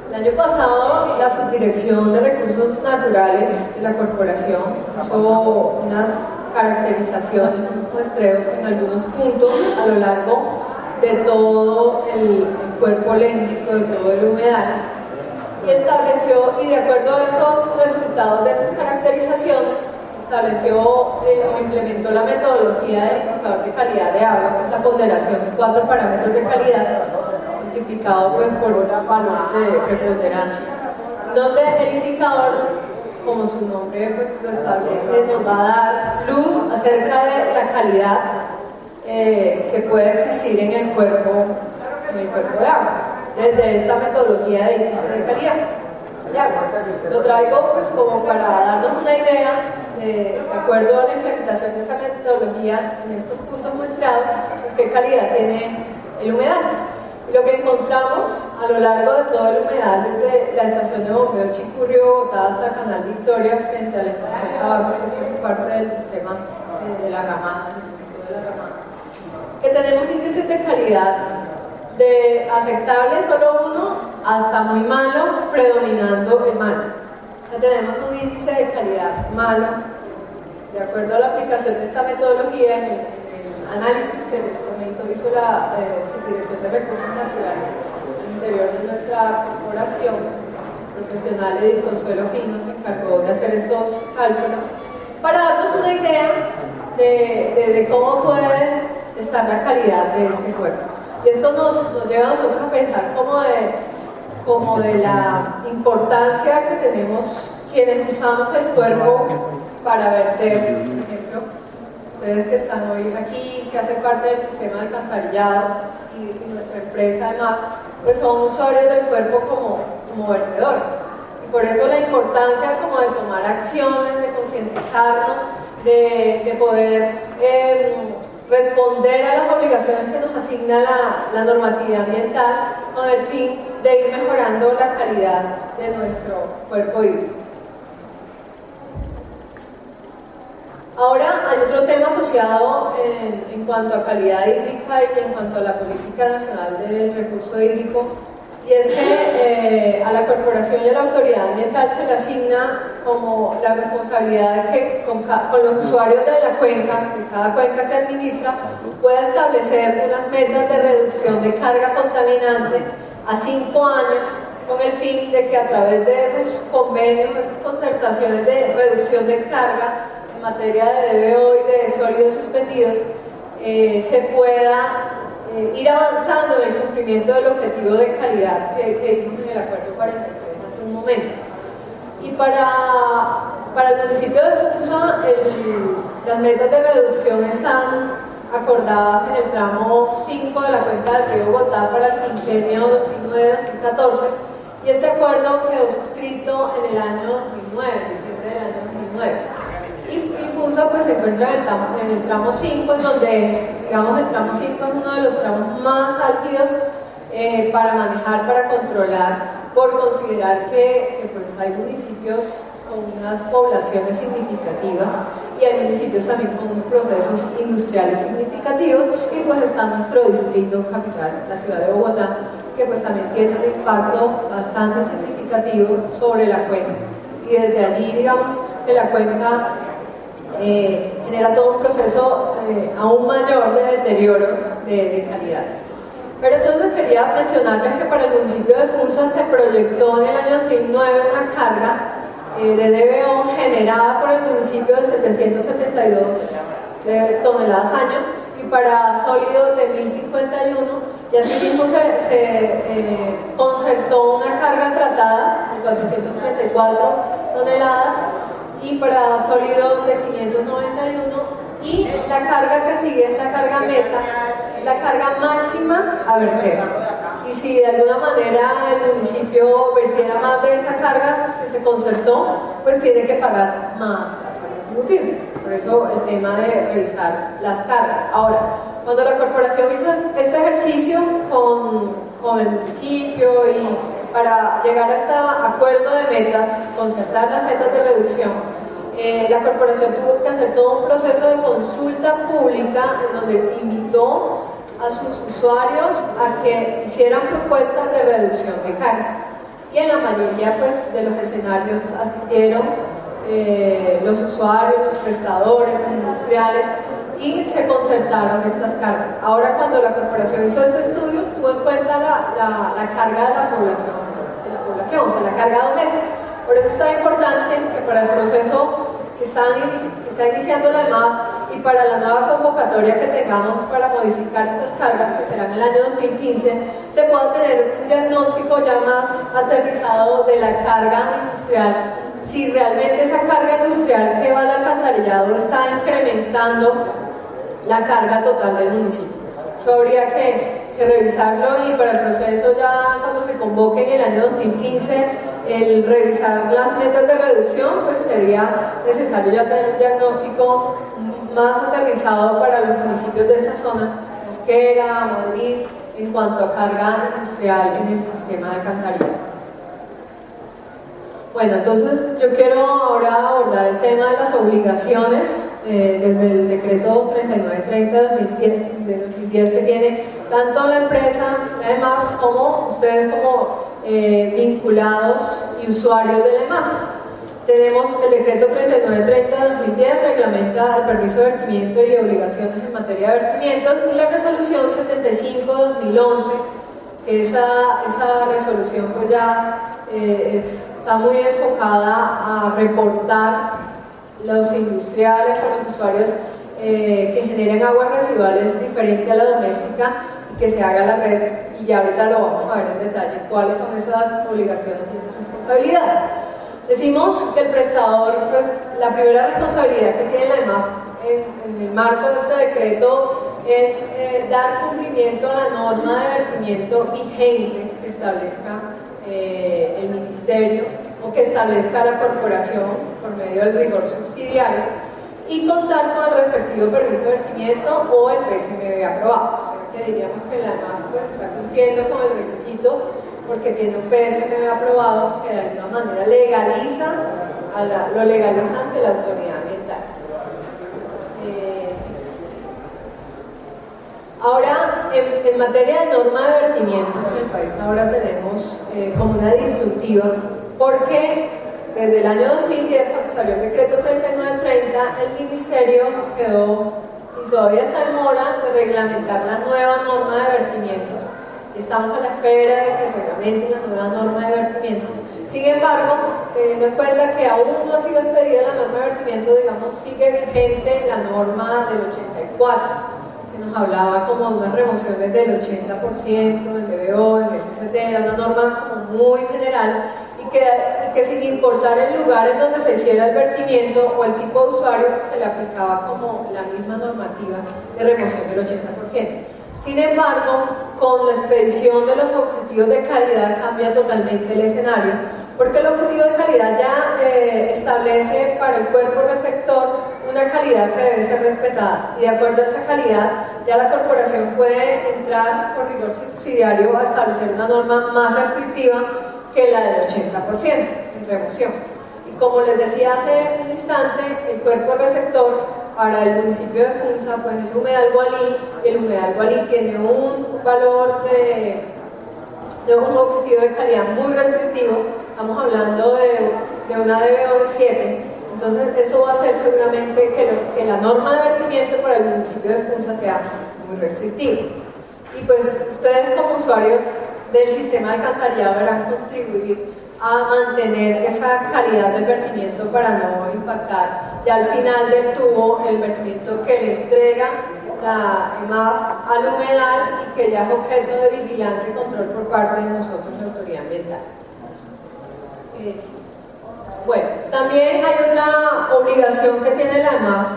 El año pasado, la Subdirección de Recursos Naturales de la Corporación hizo unas caracterizaciones, unos muestreos en algunos puntos a lo largo de todo el cuerpo léntico, de todo el humedal, y estableció, y de acuerdo a esos resultados de esas caracterizaciones, estableció o implementó la metodología del indicador de calidad de agua, la ponderación de 4 parámetros de calidad, multiplicado pues por un valor de preponderancia, donde el indicador, como su nombre pues, lo establece, nos va a dar luz acerca de la calidad que puede existir en el cuerpo de agua, desde esta metodología de índice de calidad de agua. Lo traigo pues como para darnos una idea de acuerdo a la implementación de esa metodología en estos puntos muestreados, qué calidad tiene el humedal. Lo que encontramos a lo largo de todo el humedal, desde la estación de bombeo Chicurrio, Bogotá, hasta el Canal Victoria, frente a la estación Tabaco, que eso hace parte del sistema de la Ramada, del distrito de la Ramada, que tenemos índices de calidad de aceptable solo uno hasta muy malo, predominando el malo. O sea, tenemos un índice de calidad malo, de acuerdo a la aplicación de esta metodología en el análisis que les comento hizo la Subdirección de Recursos Naturales al interior de nuestra corporación. Profesional Edith Consuelo Fino se encargó de hacer estos cálculos para darnos una idea de cómo puede estar la calidad de este cuerpo. Y esto nos lleva a nosotros a pensar como de la importancia que tenemos quienes usamos el cuerpo para verter, por ejemplo, ustedes que están hoy aquí, que hacen parte del sistema de alcantarillado y nuestra empresa además, pues son usuarios del cuerpo como vertedores. Y por eso la importancia como de tomar acciones, de concientizarnos, de poder responder a las obligaciones que nos asigna la normatividad ambiental con el fin de ir mejorando la calidad de nuestro cuerpo hídrico. Ahora hay otro tema asociado en cuanto a calidad hídrica y en cuanto a la política nacional del recurso hídrico, y es que a la corporación y a la autoridad ambiental se le asigna como la responsabilidad de que con los usuarios de la cuenca, de cada cuenca que administra, pueda establecer unas metas de reducción de carga contaminante a 5 años, con el fin de que a través de esos convenios, esas concertaciones de reducción de carga en materia de DBO y de sólidos suspendidos, se pueda ir avanzando en el cumplimiento del objetivo de calidad que vimos en el acuerdo 43 hace un momento. Y para el municipio de Funza, las metas de reducción están acordadas en el tramo 5 de la cuenca del río Bogotá para el quinquenio 2009-2014, y este acuerdo quedó suscrito en el año 2009, en diciembre del año 2009. Y Funza pues se encuentra en el tramo 5, en donde, digamos, el tramo 5 es uno de los tramos más álgidos para manejar, para controlar, por considerar que pues hay municipios con unas poblaciones significativas y hay municipios también con unos procesos industriales significativos, y pues está nuestro distrito capital, la ciudad de Bogotá, que pues también tiene un impacto bastante significativo sobre la cuenca, y desde allí digamos que la cuenca genera todo un proceso aún mayor de deterioro de calidad. Pero entonces quería mencionarles que para el municipio de Funza se proyectó en el año 2009 una carga de DBO generada por el municipio de 772 toneladas año, y para sólidos de 1051, y asimismo se concertó una carga tratada de 434 toneladas y para sólidos de 591, y la carga que sigue es la carga meta, la carga máxima a verter. Y si de alguna manera el municipio vertiera más de esa carga que se concertó, pues tiene que pagar más tasa retributiva. Por eso el tema de revisar las cargas. Ahora, cuando la corporación hizo este ejercicio con el municipio y para llegar a este acuerdo de metas, concertar las metas de reducción, la corporación tuvo que hacer todo un proceso de consulta pública en donde invitó a sus usuarios a que hicieran propuestas de reducción de carga, y en la mayoría pues de los escenarios asistieron los usuarios, los prestadores, los industriales, y se concertaron estas cargas. Ahora, cuando la corporación hizo este estudio, tuvo en cuenta la carga de la población, o sea, la carga doméstica. Por eso es tan importante que para el proceso que está iniciando la EMAF y para la nueva convocatoria que tengamos para modificar estas cargas, que será en el año 2015, se pueda tener un diagnóstico ya más aterrizado de la carga industrial, si realmente esa carga industrial que va al alcantarillado está incrementando la carga total del municipio. Eso habría que revisarlo, y para el proceso ya cuando se convoque en el año 2015 el revisar las metas de reducción, pues sería necesario ya tener un diagnóstico más aterrizado para los municipios de esta zona, Mosquera, Madrid, en cuanto a carga industrial en el sistema de alcantarillado. Bueno, entonces yo quiero ahora abordar el tema de las obligaciones desde el decreto 3930 de 2010 que tiene tanto la empresa, la EMAF, como ustedes como vinculados y usuarios de la EMAF. Tenemos el decreto 3930 de 2010, reglamenta el permiso de vertimiento y obligaciones en materia de vertimientos, y la resolución 75 de 2011, que esa resolución pues ya está muy enfocada a reportar los industriales o los usuarios que generen aguas residuales diferente a la doméstica, y que se haga la red, y ya ahorita lo vamos a ver en detalle cuáles son esas obligaciones y esas responsabilidades. Decimos que el prestador, pues la primera responsabilidad que tiene la EMAF en el marco de este decreto es dar cumplimiento a la norma de vertimiento vigente que establezca el ministerio o que establezca la corporación por medio del rigor subsidiario, y contar con el respectivo permiso de vertimiento o el PSMB aprobado. O sea que diríamos que la EMAF pues, está cumpliendo con el requisito porque tiene un PSMB aprobado que de alguna manera legaliza lo legaliza ante la autoridad ambiental. Sí. Ahora, en materia de norma de vertimientos en el país, ahora tenemos como una disyuntiva, porque desde el año 2010, cuando salió el decreto 3930, el ministerio quedó, y todavía está en mora, de reglamentar la nueva norma de vertimientos. Y estamos a la espera de que reglamente la nueva norma de vertimientos. Sin embargo, teniendo en cuenta que aún no ha sido expedida la norma de vertimiento, digamos, sigue vigente la norma del 84, que nos hablaba como de unas remociones del 80% en DBO, en SCT, era una norma como muy general y que sin importar el lugar en donde se hiciera el vertimiento o el tipo de usuario, se le aplicaba como la misma normativa de remoción del 80%. Sin embargo, con la expedición de los objetivos de calidad cambia totalmente el escenario, porque el objetivo de calidad ya establece para el cuerpo receptor una calidad que debe ser respetada, y de acuerdo a esa calidad ya la corporación puede entrar por rigor subsidiario a establecer una norma más restrictiva que la del 80% en remoción. Y como les decía hace un instante, el cuerpo receptor para el municipio de Funza, pues el humedal Gualí, y el humedal Gualí tiene un valor de un objetivo de calidad muy restrictivo, estamos hablando de una DBO de 7, entonces eso va a hacer seguramente que la norma de vertimiento para el municipio de Funza sea muy restrictiva. Y pues ustedes como usuarios del sistema de alcantarillado deberán contribuir a mantener esa calidad del vertimiento para no impactar ya al final del tubo el vertimiento que le entrega la EMAF al humedal y que ya es objeto de vigilancia y control por parte de nosotros, la autoridad ambiental. Sí. Bueno, también hay otra obligación que tiene la EMAF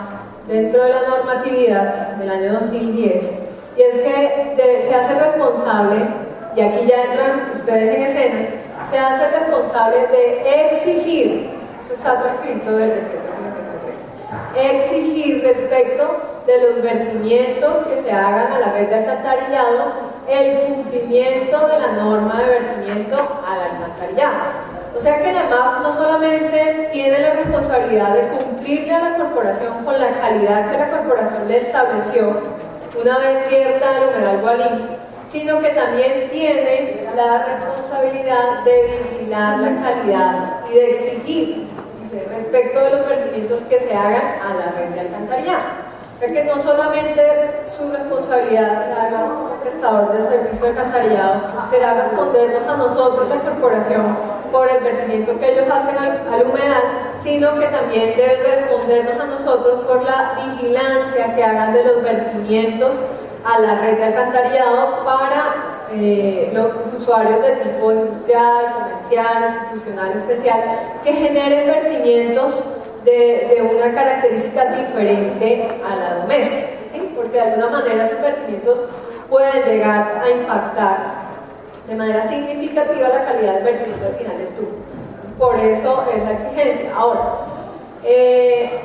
dentro de la normatividad del año 2010, y es que se hace responsable, y aquí ya entran ustedes en escena, se hace responsable de exigir, eso está transcrito del decreto 3930, exigir respecto de los vertimientos que se hagan a la red de alcantarillado el cumplimiento de la norma de vertimiento al alcantarillado. O sea que la EMAF no solamente tiene la responsabilidad de cumplirle a la corporación con la calidad que la corporación le estableció una vez vierta el humedal Gualí, sino que también tiene la responsabilidad de vigilar la calidad y de exigir respecto de los vertimientos que se hagan a la red de alcantarillado. O sea que no solamente su responsabilidad, además como prestador de servicio de alcantarillado, será respondernos a nosotros, la corporación, por el vertimiento que ellos hacen al humedal, sino que también deben respondernos a nosotros por la vigilancia que hagan de los vertimientos a la red de alcantarillado para los usuarios de tipo industrial, comercial, institucional, especial, que generen vertimientos de una característica diferente a la doméstica, ¿sí? Porque de alguna manera esos vertimientos pueden llegar a impactar de manera significativa la calidad del vertimiento al final del tubo. Por eso es la exigencia. Ahora,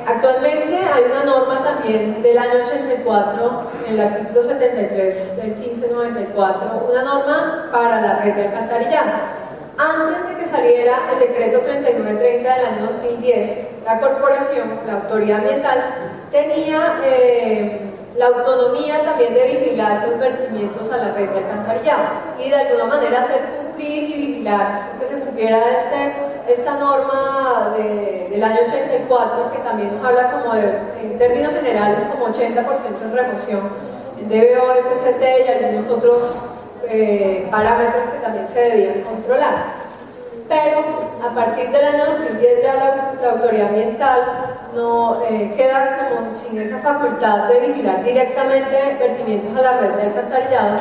actualmente hay una norma también del año 84, en el artículo 73 del 1594, una norma para la red de alcantarillado. Antes de que saliera el decreto 3930 del año 2010, la corporación, la autoridad ambiental, tenía la autonomía también de vigilar los vertimientos a la red de alcantarillado y de alguna manera hacer cumplir y vigilar que se cumpliera esta norma del año 84, que también nos habla como en términos generales como 80% en remoción, en DBO, SCT y algunos otros parámetros que también se debían controlar. Pero a partir del año 2010 ya la autoridad ambiental no queda como sin esa facultad de vigilar directamente vertimientos a la red de alcantarillado,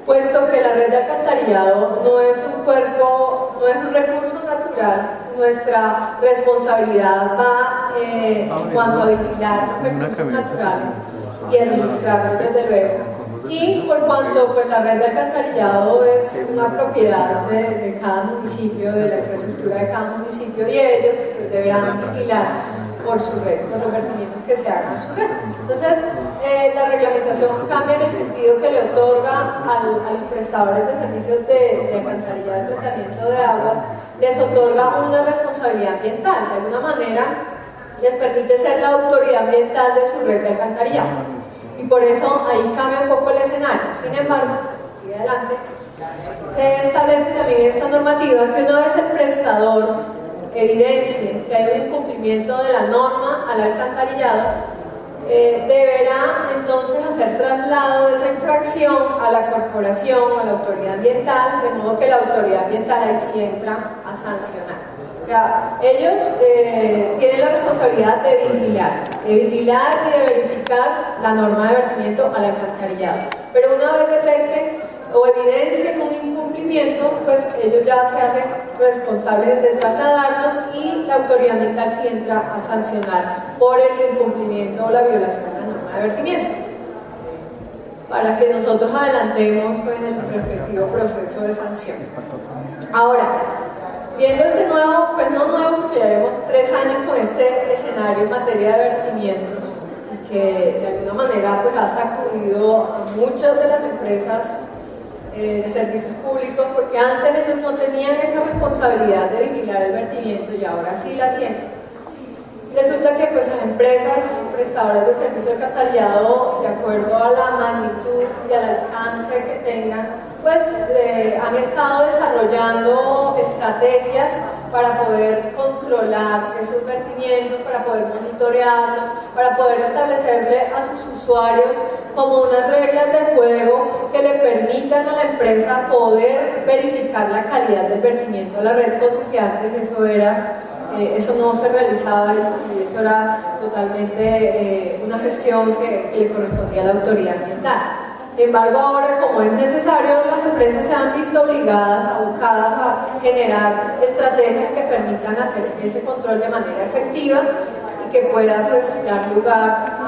puesto que la red de alcantarillado no es un cuerpo, no es un recurso natural. Nuestra responsabilidad va en cuanto a vigilar los recursos naturales y administrarlos desde luego. Y por cuanto pues, la red de alcantarillado es una propiedad de cada municipio, de la infraestructura de cada municipio, y ellos pues, deberán vigilar por su red, por los vertimientos que se hagan en su red. Entonces, la reglamentación cambia en el sentido que le otorga a los prestadores de servicios de alcantarillado y tratamiento de aguas, les otorga una responsabilidad ambiental. De alguna manera, les permite ser la autoridad ambiental de su red de alcantarillado. Y por eso ahí cambia un poco el escenario. Sin embargo, sigue adelante, se establece también esta normativa que una vez el prestador evidencie que hay un incumplimiento de la norma al alcantarillado, deberá entonces hacer traslado de esa infracción a la corporación, a la autoridad ambiental, de modo que la autoridad ambiental ahí sí entra a sancionar. O sea, ellos tienen la responsabilidad de vigilar y de verificar la norma de vertimiento al alcantarillado. Pero una vez detecten o evidencien un incumplimiento, pues ellos ya se hacen responsables de trasladarlos y la autoridad ambiental sí entra a sancionar por el incumplimiento o la violación de la norma de vertimientos, para que nosotros adelantemos pues, el respectivo proceso de sanción. Ahora, viendo este nuevo, pues no nuevo, porque ya llevamos 3 años con este escenario en materia de vertimientos y que de alguna manera pues, ha sacudido a muchas de las empresas de servicios públicos, porque antes ellos no tenían esa responsabilidad de vigilar el vertimiento y ahora sí la tienen. Resulta que pues, las empresas prestadoras de servicio de alcantarillado, de acuerdo a la magnitud y al alcance que tengan, pues han estado desarrollando estrategias para poder controlar esos vertimientos, para poder monitorearlos, para poder establecerle a sus usuarios como unas reglas de juego que le permitan a la empresa poder verificar la calidad del vertimiento a la red, cosa que antes eso no se realizaba y eso era totalmente una gestión que le correspondía a la autoridad ambiental. Sin embargo, ahora, como es necesario, las empresas se han visto obligadas, abocadas a generar estrategias que permitan hacer ese control de manera efectiva y que pueda pues, dar lugar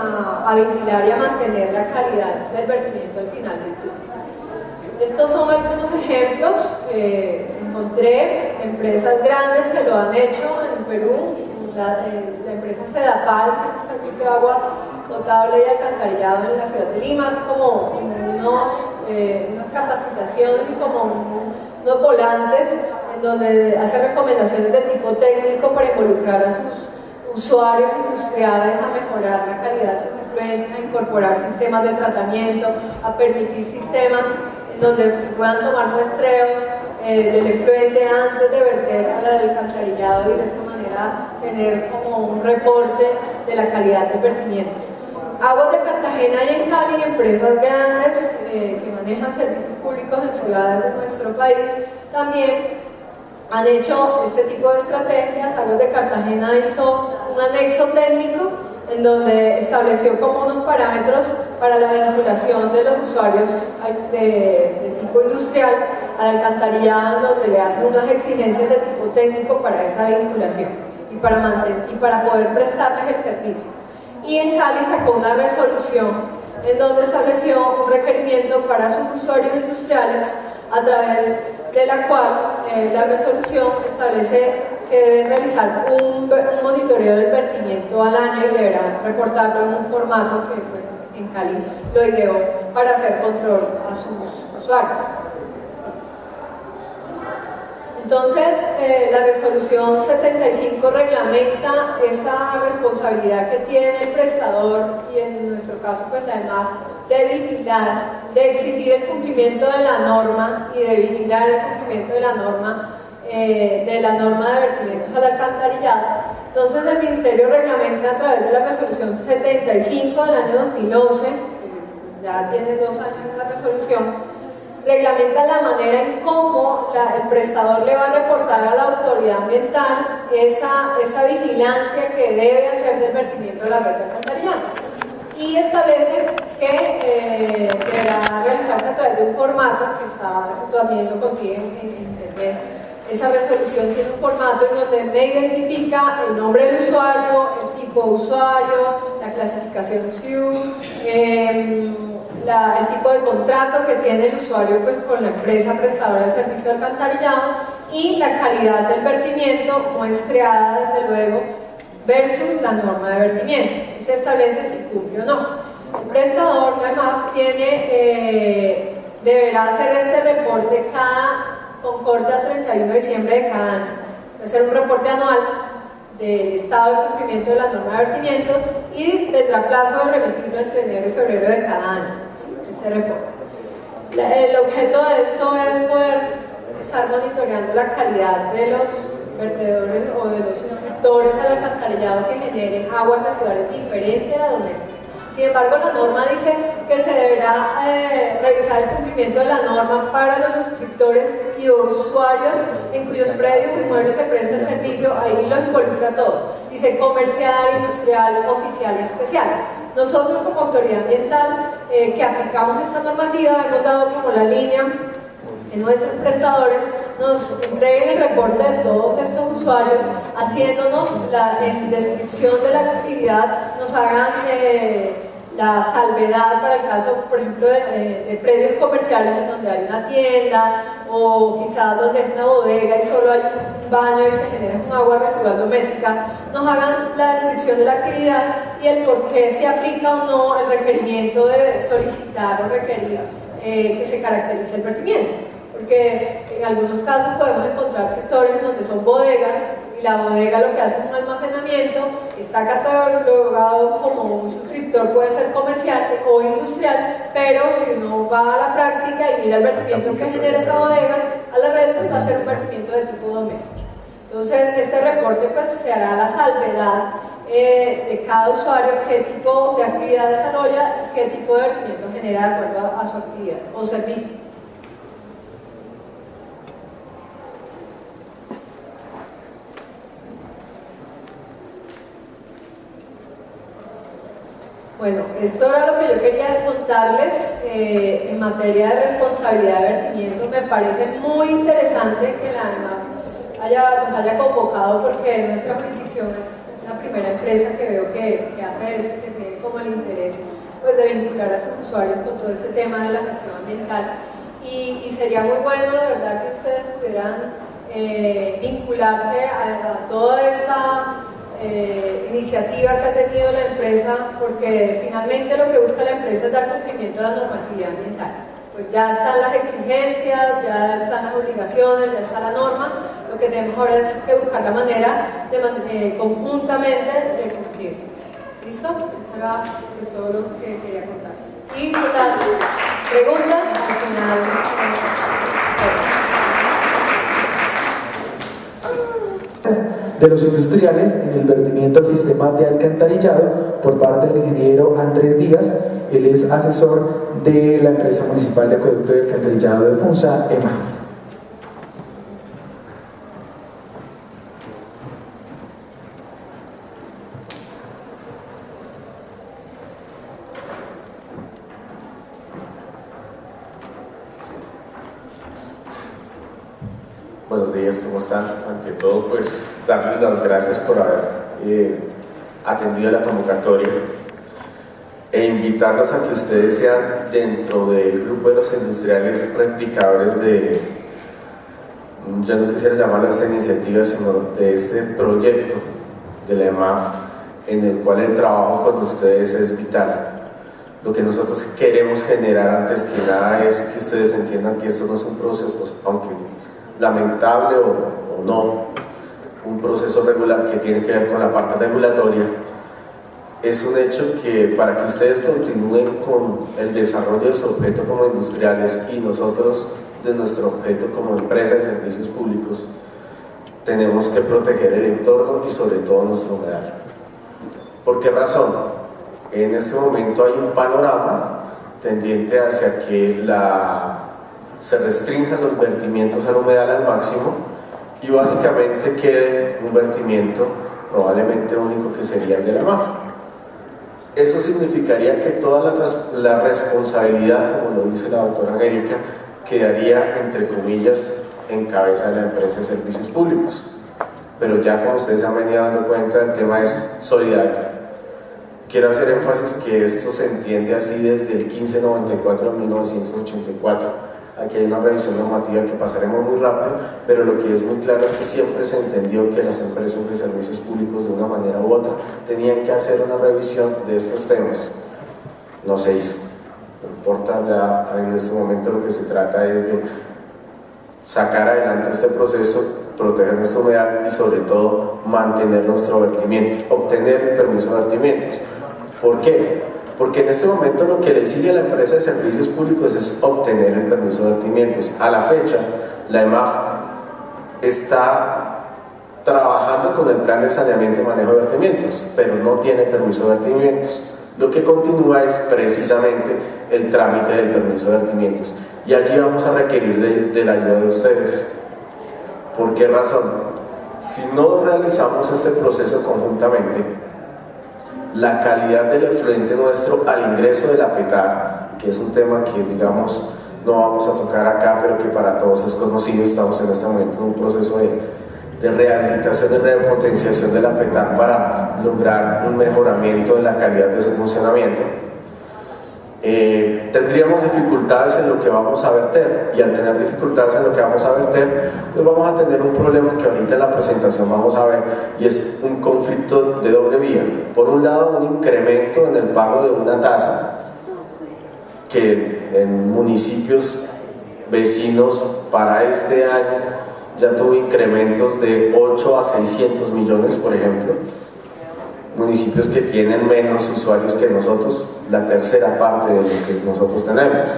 a vigilar y a mantener la calidad del vertimiento al final del túnel. Estos son algunos ejemplos que encontré de empresas grandes que lo han hecho en Perú. La empresa Sedapal, que es un servicio de agua potable y alcantarillado en la ciudad de Lima, hace como unas capacitaciones y como unos volantes en donde hace recomendaciones de tipo técnico para involucrar a sus usuarios industriales a mejorar la calidad de sus efluentes, a incorporar sistemas de tratamiento, a permitir sistemas en donde se puedan tomar muestreos del efluente antes de verter al alcantarillado y de esa manera tener como un reporte de la calidad del vertimiento. Aguas de Cartagena y en Cali, empresas grandes que manejan servicios públicos en ciudades de nuestro país, también han hecho este tipo de estrategias. Aguas de Cartagena hizo un anexo técnico en donde estableció como unos parámetros para la vinculación de los usuarios de tipo industrial al alcantarillado, en donde le hacen unas exigencias de tipo técnico para esa vinculación y para poder prestarles el servicio. Y en Cali sacó una resolución en donde estableció un requerimiento para sus usuarios industriales, a través de la cual la resolución establece que deben realizar un monitoreo del vertimiento al año y deberán reportarlo en un formato que pues, en Cali lo ideó para hacer control a sus usuarios. Entonces, la resolución 75 reglamenta esa responsabilidad que tiene el prestador y en nuestro caso pues la EMAF de vigilar, de exigir el cumplimiento de la norma y de vigilar el cumplimiento de la norma de vertimientos al alcantarillado. Entonces el Ministerio reglamenta a través de la resolución 75 del año 2011, que ya tiene 2 años esta resolución, reglamenta la manera en cómo el prestador le va a reportar a la autoridad ambiental esa vigilancia que debe hacer del vertimiento de la red de alcantarillado. Y establece que deberá realizarse a través de un formato, que eso también lo consiguen en internet. Esa resolución tiene un formato en donde me identifica el nombre del usuario, el tipo de usuario, la clasificación SIU, el tipo de contrato que tiene el usuario pues, con la empresa prestadora de servicio de alcantarillado y la calidad del vertimiento muestreada, desde luego, versus la norma de vertimiento y se establece si cumple o no. El prestador, la EMAF, deberá hacer este reporte con corte a 31 de diciembre de cada año. Debe ser un reporte anual del estado de cumplimiento de la norma de vertimiento y tendrá plazo de remitirlo entre enero y febrero de cada año, ¿sí? Este reporte. El objeto de esto es poder estar monitoreando la calidad de los vertedores o de los suscriptores al alcantarillado que generen aguas residuales diferente a la doméstica. Sin embargo, la norma dice que se deberá revisar el cumplimiento de la norma para los suscriptores y usuarios en cuyos predios o inmuebles se presta el servicio, ahí los involucra todo. Dice comercial, industrial, oficial y especial. Nosotros como autoridad ambiental que aplicamos esta normativa hemos dado como la línea en nuestros prestadores nos entreguen el reporte de todos estos usuarios, haciéndonos en descripción de la actividad, nos hagan la salvedad para el caso, por ejemplo, de predios comerciales en donde hay una tienda o quizás donde hay una bodega y solo hay un baño y se genera un agua residual doméstica, nos hagan la descripción de la actividad y el por qué se aplica o no el requerimiento de solicitar o requerir que se caracterice el vertimiento. Porque en algunos casos podemos encontrar sectores en donde son bodegas y la bodega lo que hace es un almacenamiento, está catalogado como un suscriptor, puede ser comercial o industrial, pero si uno va a la práctica y mira el vertimiento que genera esa bodega a la red, pues va a ser un vertimiento de tipo doméstico. Entonces este reporte pues se hará la salvedad de cada usuario, qué tipo de actividad desarrolla y qué tipo de vertimiento genera de acuerdo a su actividad o servicio. Bueno, esto era lo que yo quería contarles en materia de responsabilidad de vertimiento. Me parece muy interesante que la AMAF nos haya convocado porque nuestra jurisdicción es la primera empresa que veo que hace esto, que tiene como el interés pues, de vincular a sus usuarios con todo este tema de la gestión ambiental. Y sería muy bueno, de verdad, que ustedes pudieran vincularse a toda esta iniciativa que ha tenido la empresa, porque finalmente lo que busca la empresa es dar cumplimiento a la normatividad ambiental. Pues ya están las exigencias, ya están las obligaciones, ya está la norma, lo que tenemos ahora es que buscar la manera de conjuntamente de cumplir. ¿Listo? Eso era todo lo que quería contarles. Y las preguntas al final. De los industriales en el vertimiento al sistema de alcantarillado por parte del ingeniero Andrés Díaz. Él es asesor de la empresa municipal de acueducto y alcantarillado de Funza, EMAF. Buenos días, ¿cómo están? Ante todo, pues darles las gracias por haber atendido la convocatoria e invitarlos a que ustedes sean dentro del grupo de los industriales replicadores de, yo no quisiera llamarlo esta iniciativa, sino de este proyecto de la EMAF, en el cual el trabajo con ustedes es vital. Lo que nosotros queremos generar antes que nada es que ustedes entiendan que esto no es un proceso, pues, aunque lamentable o no, un proceso regular que tiene que ver con la parte regulatoria. Es un hecho que para que ustedes continúen con el desarrollo de su objeto como industriales y nosotros de nuestro objeto como empresa de servicios públicos, tenemos que proteger el entorno y sobre todo nuestro humedal. ¿Por qué razón? En este momento hay un panorama tendiente hacia que se restrinjan los vertimientos al humedal al máximo y básicamente quede un vertimiento probablemente único que sería el de la EMAF. Eso significaría que toda la responsabilidad, como lo dice la doctora Angélica, quedaría entre comillas en cabeza de la empresa de servicios públicos. Pero ya como ustedes se han venido dando cuenta, el tema es solidario. Quiero hacer énfasis que esto se entiende así desde el 1594 de 1984, Aquí hay una revisión normativa que pasaremos muy rápido, pero lo que es muy claro es que siempre se entendió que las empresas de servicios públicos de una manera u otra tenían que hacer una revisión de estos temas. No se hizo. No importa, ya en este momento lo que se trata es de sacar adelante este proceso, proteger nuestro humedal y sobre todo mantener nuestro vertimiento, obtener el permiso de vertimientos. ¿Por qué? Porque en este momento lo que le sigue a la empresa de servicios públicos es obtener el permiso de vertimientos. A la fecha, la EMAF está trabajando con el plan de saneamiento y manejo de vertimientos, pero no tiene permiso de vertimientos. Lo que continúa es precisamente el trámite del permiso de vertimientos. Y allí vamos a requerir de la ayuda de ustedes. ¿Por qué razón? Si no realizamos este proceso conjuntamente, la calidad del efluente nuestro al ingreso de la PETAR, que es un tema que digamos no vamos a tocar acá, pero que para todos es conocido, estamos en este momento en un proceso de rehabilitación y repotenciación de la PETAR para lograr un mejoramiento de la calidad de su funcionamiento. Tendríamos dificultades en lo que vamos a verter, y al tener dificultades en lo que vamos a verter, pues vamos a tener un problema que ahorita en la presentación vamos a ver, y es un conflicto de doble vía. Por un lado, un incremento en el pago de una tasa que en municipios vecinos para este año ya tuvo incrementos de 8 a 600 millones, por ejemplo. Municipios que tienen menos usuarios que nosotros, la tercera parte de lo que nosotros tenemos.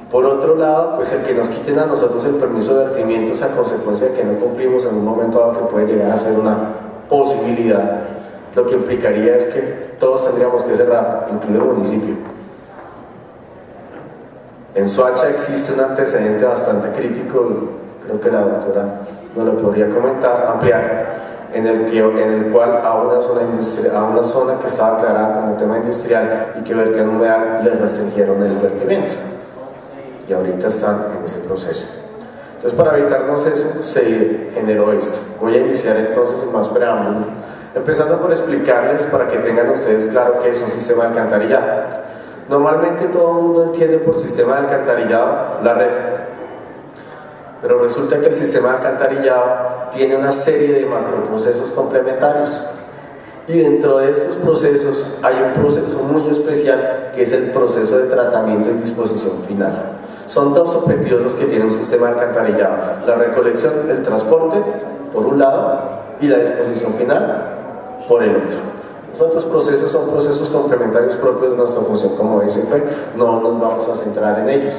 Por otro lado, pues el que nos quiten a nosotros el permiso de vertimientos a consecuencia de que no cumplimos en un momento dado, que puede llegar a ser una posibilidad, lo que implicaría es que todos tendríamos que cerrar, incluido el municipio. En Soacha existe un antecedente bastante crítico, creo que la doctora no lo podría comentar, ampliar, en el cual a una zona que estaba declarada como tema industrial y que vertía en humedal, le restringieron el vertimiento, y ahorita están en ese proceso. Entonces, para evitarnos eso, se generó esto. Voy a iniciar entonces sin más preámbulo, empezando por explicarles, para que tengan ustedes claro qué es un sistema de alcantarillado. Normalmente todo el mundo entiende por sistema de alcantarillado la red, pero resulta que el sistema de alcantarillado tiene una serie de macroprocesos complementarios, y dentro de estos procesos hay un proceso muy especial que es el proceso de tratamiento y disposición final. Son dos objetivos los que tiene un sistema de alcantarillado: la recolección, el transporte por un lado, y la disposición final por el otro. Los otros procesos son procesos complementarios propios de nuestra función como ICP, no nos vamos a centrar en ellos.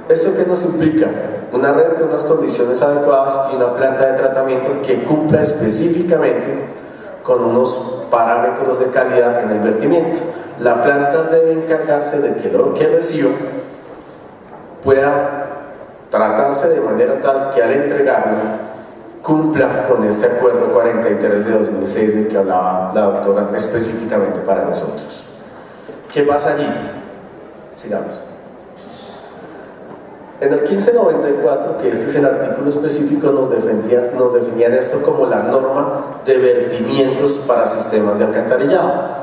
¿Esto qué nos implica? Una red con unas condiciones adecuadas y una planta de tratamiento que cumpla específicamente con unos parámetros de calidad en el vertimiento. La planta debe encargarse de que lo que reciba pueda tratarse de manera tal que al entregarlo cumpla con este acuerdo 43 de 2006 del que hablaba la doctora específicamente para nosotros. ¿Qué pasa allí? Sigamos. En el 1594, que este es el artículo específico, nos definían esto como la norma de vertimientos para sistemas de alcantarillado.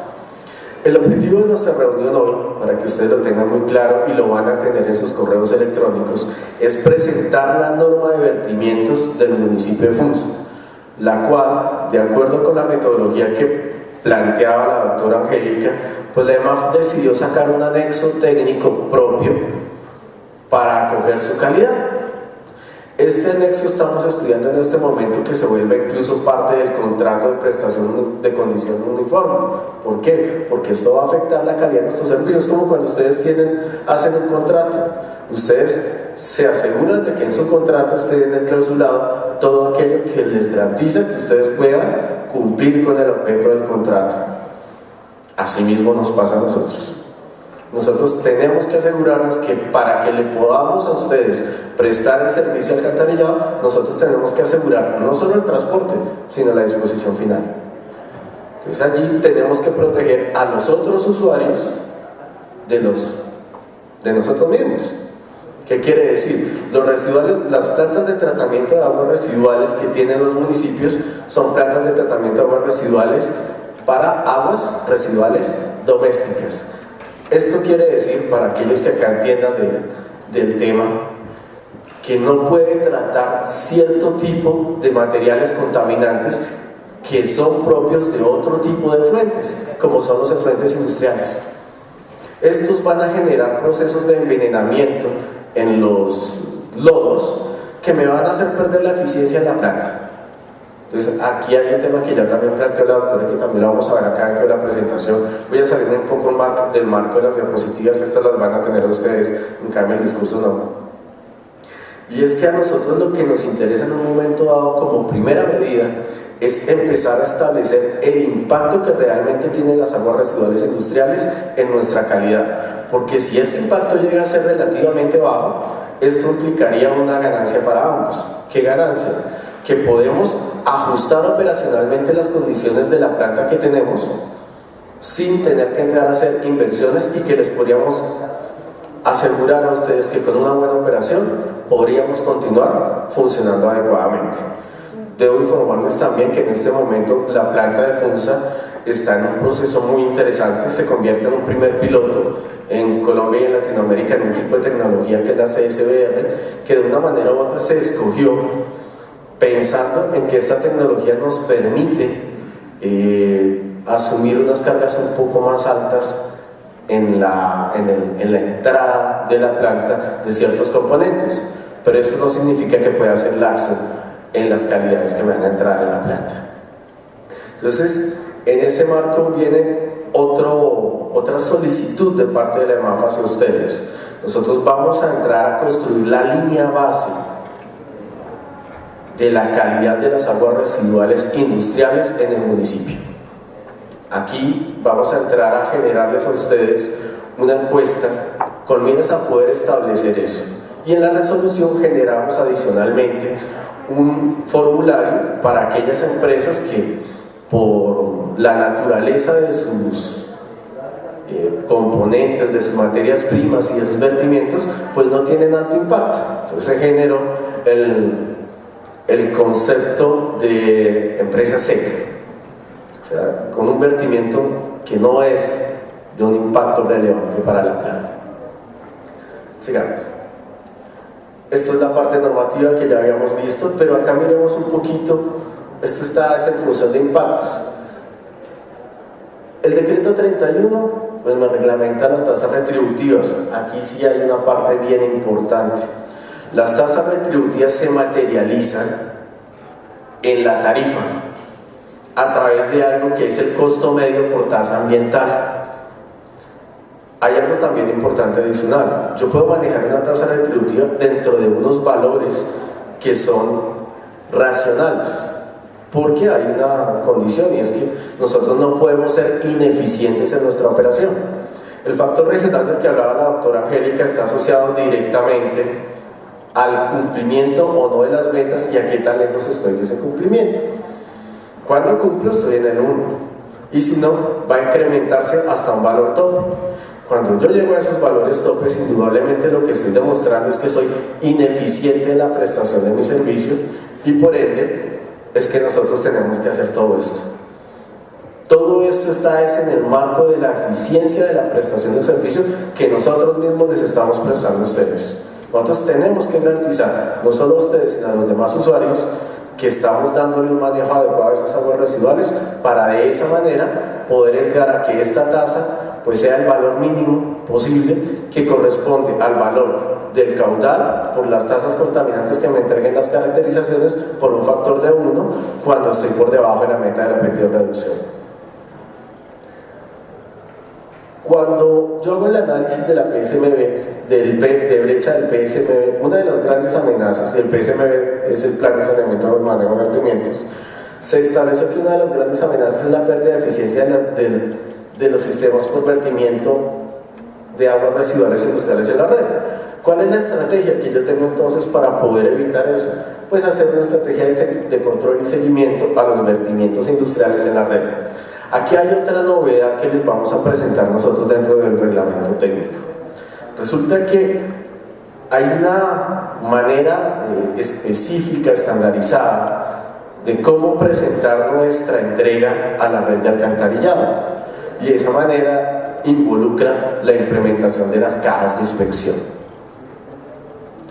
El objetivo de nuestra reunión hoy, para que ustedes lo tengan muy claro y lo van a tener en sus correos electrónicos, es presentar la norma de vertimientos del municipio de Funza, la cual, de acuerdo con la metodología que planteaba la doctora Angélica, pues la EMAF decidió sacar un anexo técnico propio para acoger su calidad. Este anexo estamos estudiando en este momento que se vuelva incluso parte del contrato de prestación de condición uniforme. ¿Por qué? Porque esto va a afectar la calidad de nuestros servicios, como cuando ustedes hacen un contrato. Ustedes se aseguran de que en su contrato esté en el clausulado todo aquello que les garantiza que ustedes puedan cumplir con el objeto del contrato. Asimismo nos pasa a nosotros. Nosotros tenemos que asegurarnos que para que le podamos a ustedes prestar el servicio alcantarillado, nosotros tenemos que asegurar no solo el transporte, sino la disposición final. Entonces allí tenemos que proteger a los otros usuarios de nosotros mismos. ¿Qué quiere decir? Los residuales, las plantas de tratamiento de aguas residuales que tienen los municipios son plantas de tratamiento de aguas residuales para aguas residuales domésticas. Esto quiere decir, para aquellos que acá entiendan del tema, que no puede tratar cierto tipo de materiales contaminantes que son propios de otro tipo de efluentes, como son los efluentes industriales. Estos van a generar procesos de envenenamiento en los lodos que me van a hacer perder la eficiencia en la planta. Entonces aquí hay un tema que ya también planteó la doctora, que también lo vamos a ver acá dentro de la presentación. Voy a salir un poco del marco de las diapositivas, estas las van a tener ustedes, en cambio el discurso no. Y es que a nosotros lo que nos interesa en un momento dado como primera medida es empezar a establecer el impacto que realmente tienen las aguas residuales industriales en nuestra calidad, porque si este impacto llega a ser relativamente bajo, esto implicaría una ganancia para ambos. ¿Qué ganancia? Que podemos ajustar operacionalmente las condiciones de la planta que tenemos sin tener que entrar a hacer inversiones, y que les podríamos asegurar a ustedes que con una buena operación podríamos continuar funcionando adecuadamente. Debo informarles también que en este momento la planta de Funsa está en un proceso muy interesante, se convierte en un primer piloto en Colombia y en Latinoamérica en un tipo de tecnología que es la CSBR, que de una manera u otra se escogió pensando en que esta tecnología nos permite asumir unas cargas un poco más altas en la entrada de la planta de ciertos componentes, pero esto no significa que pueda ser laxo en las calidades que van a entrar en la planta. Entonces, en ese marco viene otra solicitud de parte de la EMAF hacia ustedes. Nosotros vamos a entrar a construir la línea base de la calidad de las aguas residuales industriales en el municipio. Aquí vamos a entrar a generarles a ustedes una encuesta con miras a poder establecer eso, y en la resolución generamos adicionalmente un formulario para aquellas empresas que por la naturaleza de sus componentes, de sus materias primas y de sus vertimientos, pues no tienen alto impacto. Entonces se generó el concepto de empresa seca, o sea, con un vertimiento que no es de un impacto relevante para la planta. Sigamos. Esto es la parte normativa que ya habíamos visto, pero acá miremos un poquito, esto está en función de impactos. El decreto 31 pues me reglamenta las tasas retributivas. Aquí sí hay una parte bien importante. Las tasas retributivas se materializan en la tarifa a través de algo que es el costo medio por tasa ambiental. Hay algo también importante adicional. Yo puedo manejar una tasa retributiva dentro de unos valores que son racionales, porque hay una condición, y es que nosotros no podemos ser ineficientes en nuestra operación. El factor regional del que hablaba la doctora Angélica está asociado directamente al cumplimiento o no de las metas y a qué tan lejos estoy de ese cumplimiento. Cuando cumplo estoy en el 1, y si no, va a incrementarse hasta un valor tope. Cuando yo llego a esos valores topes, indudablemente lo que estoy demostrando es que soy ineficiente en la prestación de mi servicio, y por ende es que nosotros tenemos que hacer todo esto. Todo esto está en el marco de la eficiencia de la prestación del servicio que nosotros mismos les estamos prestando a ustedes. Nosotros tenemos que garantizar, no solo a ustedes, sino a los demás usuarios, que estamos dándole un manejo adecuado a esas aguas residuales, para de esa manera poder entrar a que esta tasa pues sea el valor mínimo posible, que corresponde al valor del caudal por las tasas contaminantes que me entreguen las caracterizaciones por un factor de 1 cuando estoy por debajo de la meta del objetivo de reducción. Cuando yo hago el análisis de la PSMB, de brecha del PSMB, una de las grandes amenazas, y el PSMB es el Plan de Saneamiento de Manejo de Vertimientos, se estableció que una de las grandes amenazas es la pérdida de eficiencia de los sistemas por vertimiento de aguas residuales industriales en la red. ¿Cuál es la estrategia que yo tengo entonces para poder evitar eso? Pues hacer una estrategia de control y seguimiento a los vertimientos industriales en la red. Aquí hay otra novedad que les vamos a presentar nosotros dentro del reglamento técnico. Resulta que hay una manera específica, estandarizada, de cómo presentar nuestra entrega a la red de alcantarillado, y esa manera involucra la implementación de las cajas de inspección.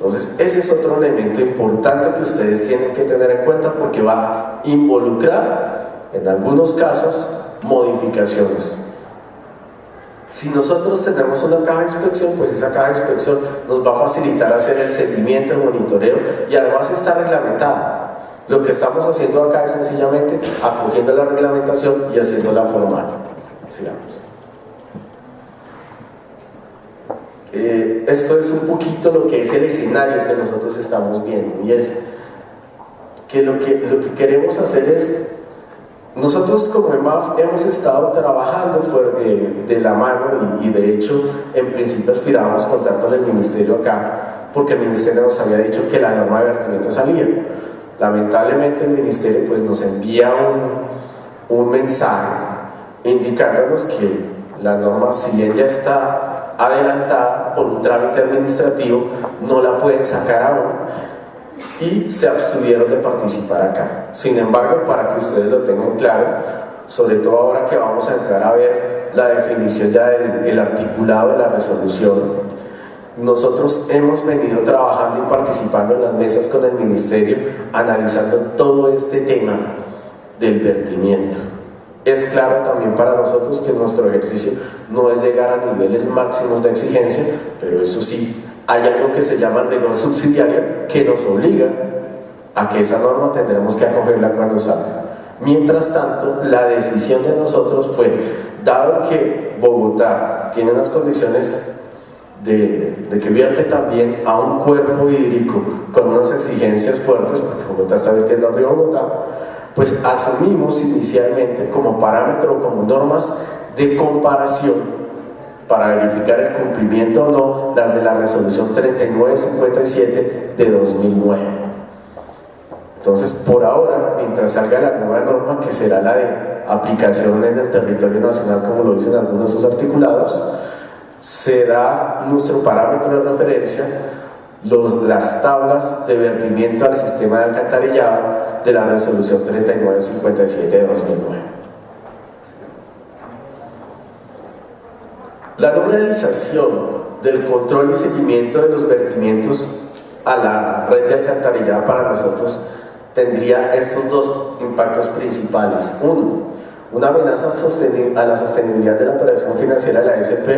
Entonces, ese es otro elemento importante que ustedes tienen que tener en cuenta porque va a involucrar, en algunos casos, modificaciones. Si nosotros tenemos una caja de inspección, pues esa caja de inspección nos va a facilitar hacer el seguimiento, el monitoreo y además está reglamentada. Lo que estamos haciendo acá es sencillamente acogiendo la reglamentación y haciéndola formal. Sigamos. Esto es un poquito lo que es el escenario que nosotros estamos viendo y es que lo que queremos hacer es, nosotros como EMAF hemos estado trabajando de la mano y de hecho en principio aspirábamos a contar con el ministerio acá porque el ministerio nos había dicho que la norma de vertimiento salía. Lamentablemente el ministerio pues nos envía un mensaje indicándonos que la norma, si bien ya está adelantada por un trámite administrativo, no la pueden sacar aún y se abstuvieron de participar acá. Sin embargo, para que ustedes lo tengan claro, sobre todo ahora que vamos a entrar a ver la definición ya del articulado de la resolución, nosotros hemos venido trabajando y participando en las mesas con el ministerio analizando todo este tema del vertimiento. Es claro también para nosotros que nuestro ejercicio no es llegar a niveles máximos de exigencia, pero eso sí, hay algo que se llama el rigor subsidiario que nos obliga a que esa norma tendremos que acogerla cuando salga. Mientras tanto, la decisión de nosotros fue, dado que Bogotá tiene unas condiciones de que vierte también a un cuerpo hídrico con unas exigencias fuertes, porque Bogotá está vertiendo al río Bogotá, pues asumimos inicialmente como parámetro, como normas de comparación para verificar el cumplimiento o no las de la resolución 3957 de 2009. Entonces, por ahora, mientras salga la nueva norma, que será la de aplicación en el territorio nacional, como lo dicen algunos de sus articulados, será nuestro parámetro de referencia las tablas de vertimiento al sistema de alcantarillado de la resolución 3957 de 2009. La no realización del control y seguimiento de los vertimientos a la red de alcantarillado para nosotros tendría estos dos impactos principales. Uno, una amenaza a la sostenibilidad de la operación financiera de la SP.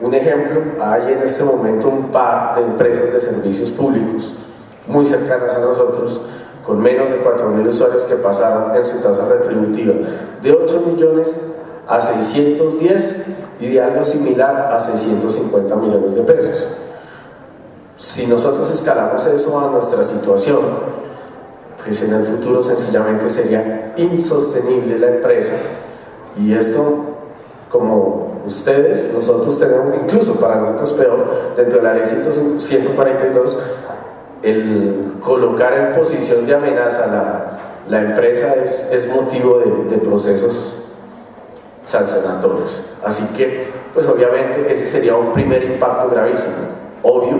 Un ejemplo, hay en este momento un par de empresas de servicios públicos muy cercanas a nosotros, con menos de 4.000 usuarios que pasaron en su tasa retributiva de 8 millones a 610 y de algo similar a 650 millones de pesos. Si nosotros escalamos eso a nuestra situación, pues en el futuro sencillamente sería insostenible la empresa y esto, como ustedes, nosotros tenemos, incluso para nosotros peor, dentro de la ley 142, el colocar en posición de amenaza la empresa es motivo de procesos sancionatorios. Así que, pues obviamente ese sería un primer impacto gravísimo. Obvio,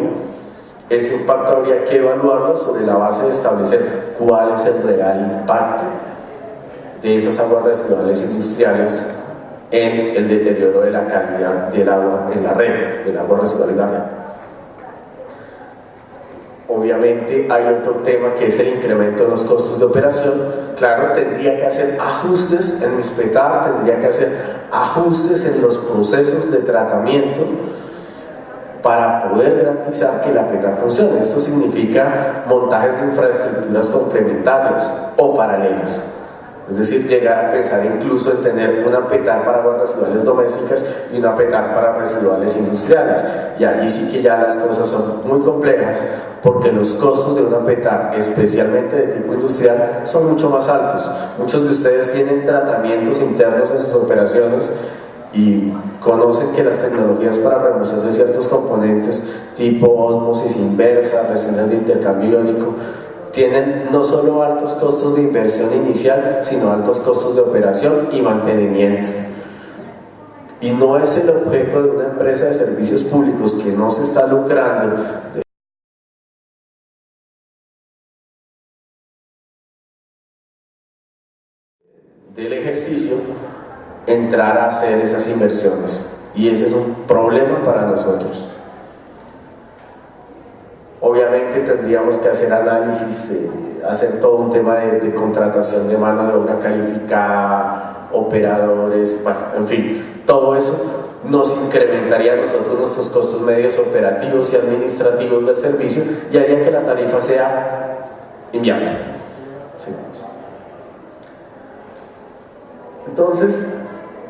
ese impacto habría que evaluarlo sobre la base de establecer cuál es el real impacto de esas aguas residuales industriales en el deterioro de la calidad del agua en la red, del agua residual en la red. Obviamente hay otro tema que es el incremento de los costos de operación. Claro, tendría que hacer ajustes en Mispetar, tendría que hacer ajustes en los procesos de tratamiento para poder garantizar que la PETAR funcione. Esto significa montajes de infraestructuras complementarias o paralelas. Es decir, llegar a pensar incluso en tener una PETAR para aguas residuales domésticas y una PETAR para residuales industriales. Y allí sí que ya las cosas son muy complejas porque los costos de una PETAR, especialmente de tipo industrial, son mucho más altos. Muchos de ustedes tienen tratamientos internos en sus operaciones y conocen que las tecnologías para remoción de ciertos componentes tipo ósmosis inversa, resinas de intercambio iónico, tienen no solo altos costos de inversión inicial, sino altos costos de operación y mantenimiento. Y no es el objeto de una empresa de servicios públicos que no se está lucrando del ejercicio entrar a hacer esas inversiones, y ese es un problema para nosotros. Obviamente obviamente tendríamos que hacer análisis, hacer todo un tema de contratación de mano de obra calificada, operadores, bueno, en fin, todo eso nos incrementaría a nosotros nuestros costos medios operativos y administrativos del servicio y haría que la tarifa sea inviable. Sí. Entonces,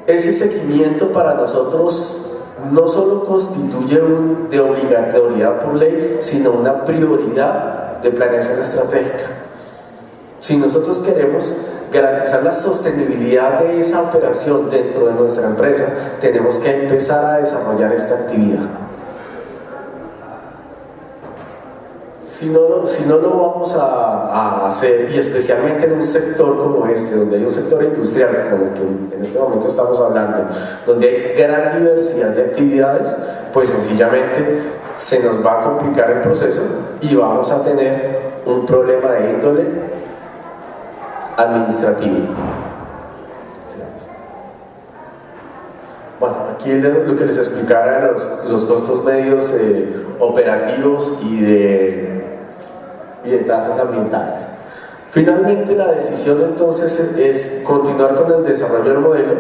ese seguimiento para nosotros no solo constituye de obligatoriedad por ley, sino una prioridad de planeación estratégica. Si nosotros queremos garantizar la sostenibilidad de esa operación dentro de nuestra empresa, tenemos que empezar a desarrollar esta actividad. Si no lo vamos a hacer, y especialmente en un sector como este, donde hay un sector industrial como el que en este momento estamos hablando, donde hay gran diversidad de actividades, pues sencillamente se nos va a complicar el proceso y vamos a tener un problema de índole administrativo. Bueno, aquí lo que les explicara eran los costos medios operativos y de tasas ambientales. Finalmente, la decisión entonces es continuar con el desarrollo del modelo,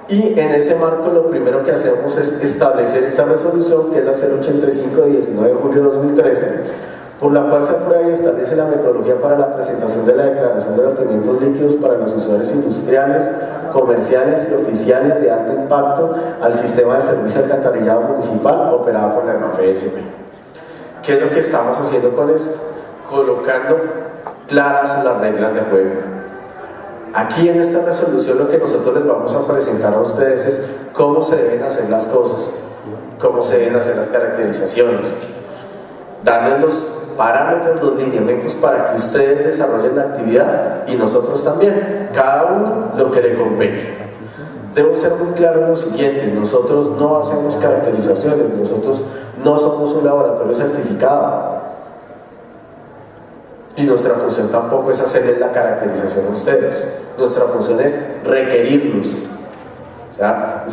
y en ese marco lo primero que hacemos es establecer esta resolución, que es la 085 de 19 de julio de 2013, por la cual se aprueba y establece la metodología para la presentación de la declaración de vertimientos líquidos para los usuarios industriales, comerciales y oficiales de alto impacto al sistema de servicio de alcantarillado municipal operado por la EMAFESP. ¿Qué es lo que estamos haciendo con esto? Colocando claras las reglas de juego. Aquí en esta resolución lo que nosotros les vamos a presentar a ustedes es cómo se deben hacer las cosas, cómo se deben hacer las caracterizaciones, darles los parámetros, los lineamientos para que ustedes desarrollen la actividad y nosotros también, cada uno lo que le compete. Debo ser muy claro en lo siguiente: nosotros no hacemos caracterizaciones, nosotros no somos un laboratorio certificado y nuestra función tampoco es hacerles la caracterización a ustedes. Nuestra función es requerirlos. O sea,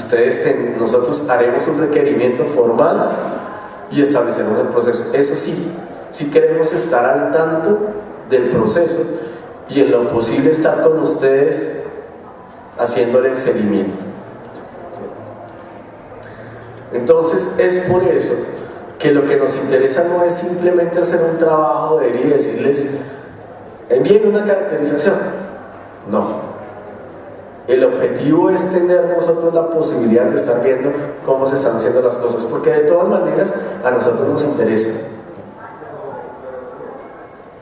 nosotros haremos un requerimiento formal y estableceremos el proceso. Eso sí, si queremos estar al tanto del proceso y en lo posible estar con ustedes haciéndole el seguimiento. Entonces es por eso que lo que nos interesa no es simplemente hacer un trabajo de ir y decirles envíen una caracterización. No, el objetivo es tener nosotros la posibilidad de estar viendo cómo se están haciendo las cosas, porque de todas maneras a nosotros nos interesa.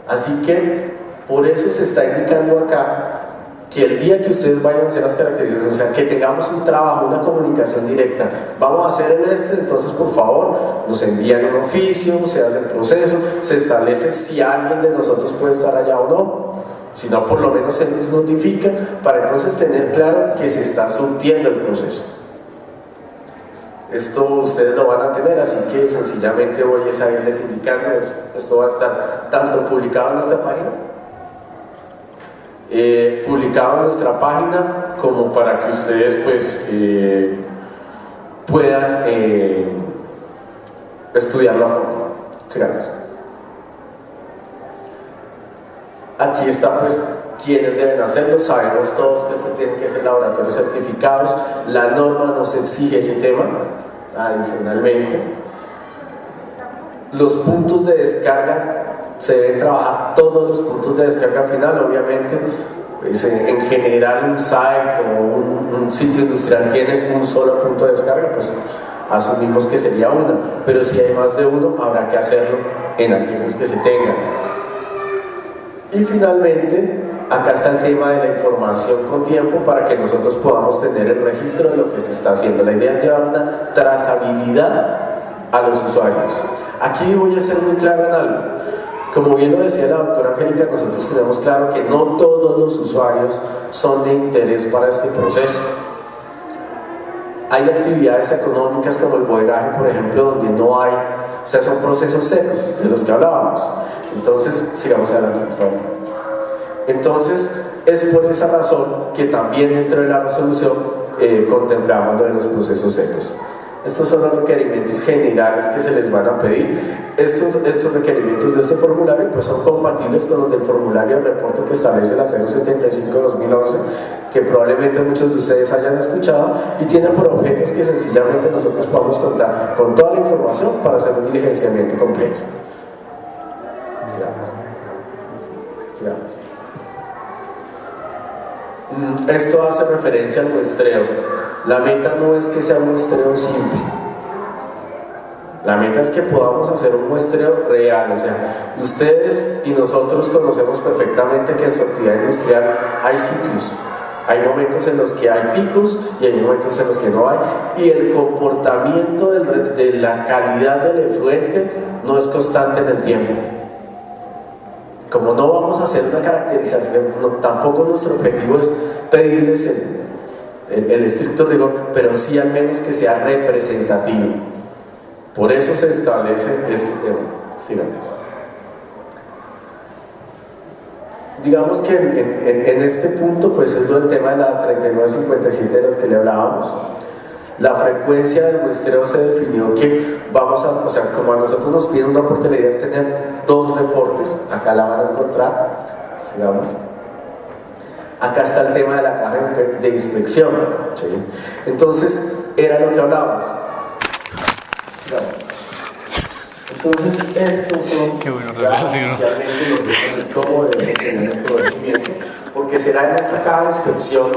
Así que por eso se está indicando acá que el día que ustedes vayan a hacer las caracterizaciones, o sea, que tengamos un trabajo, una comunicación directa, vamos a hacer entonces por favor nos envían un oficio, se hace el proceso, se establece si alguien de nosotros puede estar allá o no, si no por lo menos se nos notifica para entonces tener claro que se está surtiendo el proceso. Esto ustedes lo van a tener, así que sencillamente voy a irles indicando eso. Esto va a estar tanto publicado en nuestra página, como para que ustedes pues puedan estudiarlo a fondo. Sigamos. Aquí está pues quienes deben hacerlo. Sabemos todos que tienen que ser laboratorios certificados. La norma nos exige ese tema. Adicionalmente, los puntos de descarga se deben trabajar, todos los puntos de descarga final. Obviamente pues, en general un site o un sitio industrial tiene un solo punto de descarga, pues asumimos que sería uno, pero si hay más de uno habrá que hacerlo en aquellos que se tengan. Y finalmente acá está el tema de la información con tiempo para que nosotros podamos tener el registro de lo que se está haciendo. La idea es llevar una trazabilidad a los usuarios. Aquí voy a ser muy claro en algo. Como bien lo decía la doctora Angélica, nosotros tenemos claro que no todos los usuarios son de interés para este proceso. Hay actividades económicas como el bodegaje, por ejemplo, donde no hay, o sea, son procesos secos de los que hablábamos. Entonces, sigamos adelante, por favor. Entonces, es por esa razón que también dentro de la resolución contemplamos lo de los procesos secos. Estos son los requerimientos generales que se les van a pedir. Estos requerimientos de este formulario pues son compatibles con los del formulario de reporte que establece la 075/2011, que probablemente muchos de ustedes hayan escuchado, y tiene por objetos que sencillamente nosotros podamos contar con toda la información para hacer un diligenciamiento completo. Esto hace referencia al muestreo. La meta no es que sea un muestreo simple. La meta es que podamos hacer un muestreo real. O sea, ustedes y nosotros conocemos perfectamente que en su actividad industrial hay ciclos. Hay momentos en los que hay picos y hay momentos en los que no hay. Y el comportamiento de la calidad del efluente no es constante en el tiempo. Como no vamos a hacer una caracterización, tampoco nuestro objetivo es pedirles el estricto rigor, pero sí al menos que sea representativo. Por eso se establece este tema. Sigamos. Digamos que en este punto pues es lo del tema de la 3957 de los que le hablábamos. La frecuencia del muestreo se definió que o sea, como a nosotros nos piden un reporte, la idea es tener 2 reportes. Acá la van a encontrar. Sigamos. Acá está el tema de la caja de inspección, ¿sí? Entonces, era lo que hablábamos. Sigamos. Entonces, estos son oficialmente los hechos de cómo debemos tener este conocimiento, porque será en esta caja de inspección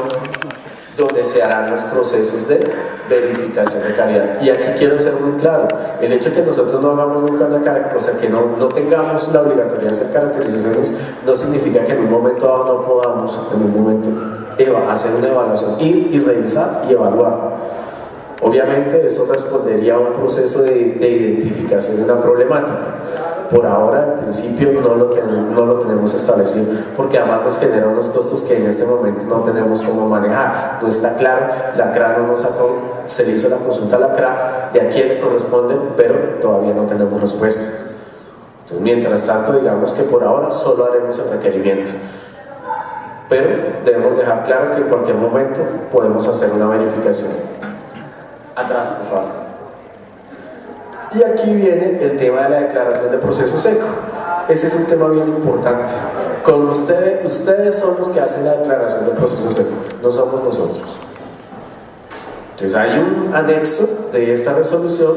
donde se harán los procesos de verificación de calidad. Y aquí quiero ser muy claro, el hecho de que nosotros no hagamos nunca una caracterización, o sea, que no tengamos la obligatoriedad de hacer caracterizaciones, no significa que en un momento dado no podamos, en un momento, hacer una evaluación, ir y revisar y evaluar. Obviamente eso respondería a un proceso de identificación de una problemática. Por ahora, en principio, no lo tenemos establecido, porque además nos genera unos costos que en este momento no tenemos cómo manejar. No está claro, la CRA no nos sacó, se le hizo la consulta a la CRA de a quién le corresponde, pero todavía no tenemos respuesta. Entonces, mientras tanto, digamos que por ahora solo haremos el requerimiento. Pero debemos dejar claro que en cualquier momento podemos hacer una verificación. Atrás, por favor. Y aquí viene el tema de la declaración de proceso seco. Ese es un tema bien importante. Con ustedes son los que hacen la declaración de proceso seco, no somos nosotros. Entonces hay un anexo de esta resolución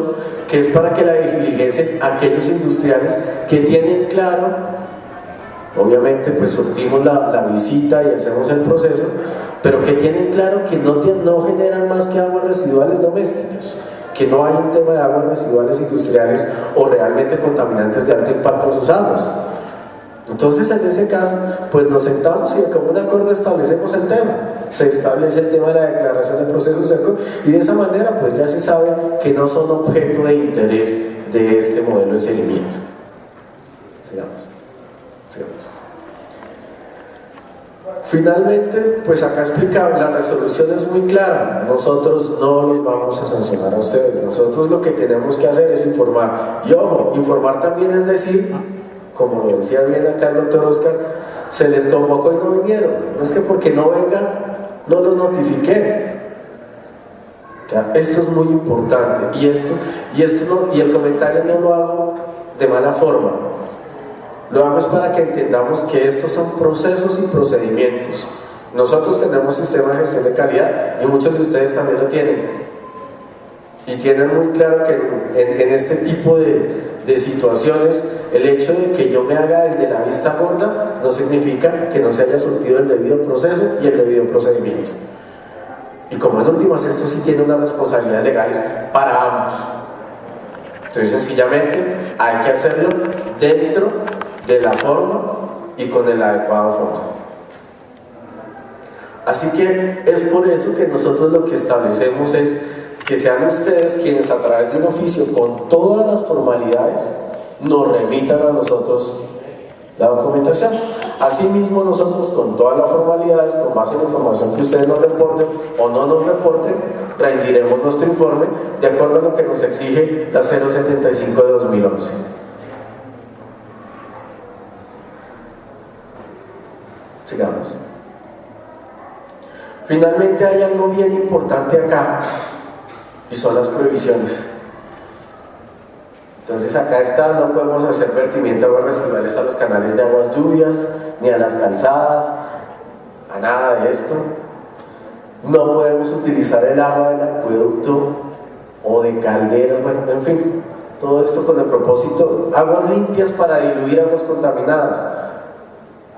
que es para que la diligencien aquellos industriales que tienen claro, obviamente pues surtimos la visita y hacemos el proceso, pero que tienen claro que no generan más que aguas residuales domésticas, que no hay un tema de aguas residuales industriales o realmente contaminantes de alto impacto en sus aguas. Entonces en ese caso pues nos sentamos y de común acuerdo establecemos el tema, se establece el tema de la declaración de proceso seco, y de esa manera pues ya se sabe que no son objeto de interés de este modelo de seguimiento. Sigamos. Finalmente, pues acá explicaba, la resolución es muy clara, nosotros no los vamos a sancionar a ustedes, nosotros lo que tenemos que hacer es informar. Y ojo, informar también es decir, como lo decía bien acá el doctor Oscar, se les convocó y no vinieron, no es que porque no vengan, no los notifiqué. O sea, esto es muy importante, y el comentario no lo hago de mala forma. Lo hago es para que entendamos que estos son procesos y procedimientos. Nosotros tenemos sistema de gestión de calidad y muchos de ustedes también lo tienen. Y tienen muy claro que en este tipo de situaciones, el hecho de que yo me haga el de la vista gorda no significa que no se haya surtido el debido proceso y el debido procedimiento. Y como en últimas, esto sí tiene unas responsabilidades legales para ambos. Entonces, sencillamente, hay que hacerlo dentro de la forma y con el adecuado fondo. Así que es por eso que nosotros lo que establecemos es que sean ustedes quienes a través de un oficio con todas las formalidades nos remitan a nosotros la documentación. Asimismo, nosotros con todas las formalidades, con base en la información que ustedes nos reporten o no nos reporten, rendiremos nuestro informe de acuerdo a lo que nos exige la 075 de 2011. Sigamos. Finalmente hay algo bien importante acá, y son las prohibiciones. Entonces acá está, no podemos hacer vertimiento de aguas residuales a los canales de aguas lluvias, ni a las calzadas, a nada de esto. No podemos utilizar el agua del acueducto o de calderas, bueno, en fin, todo esto con el propósito, aguas limpias para diluir aguas contaminadas.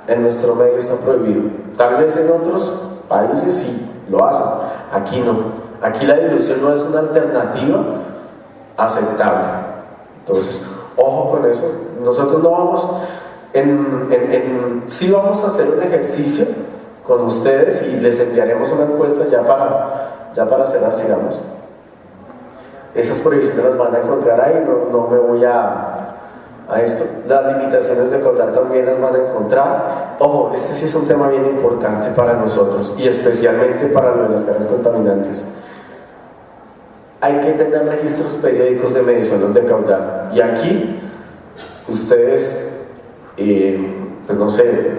En nuestro medio está prohibido. Tal vez en otros países sí lo hacen, aquí no. Aquí la dilución no es una alternativa aceptable. Entonces, ojo con eso. Nosotros no vamos, sí vamos a hacer un ejercicio con ustedes y les enviaremos una encuesta ya para cerrar, sigamos. Esas prohibiciones las van a encontrar ahí, no me voy a esto. Las limitaciones de caudal también las van a encontrar. Ojo, este sí es un tema bien importante para nosotros y especialmente para lo de las cargas contaminantes. Hay que tener registros periódicos de mediciones de caudal. Y aquí, ustedes, pues no sé,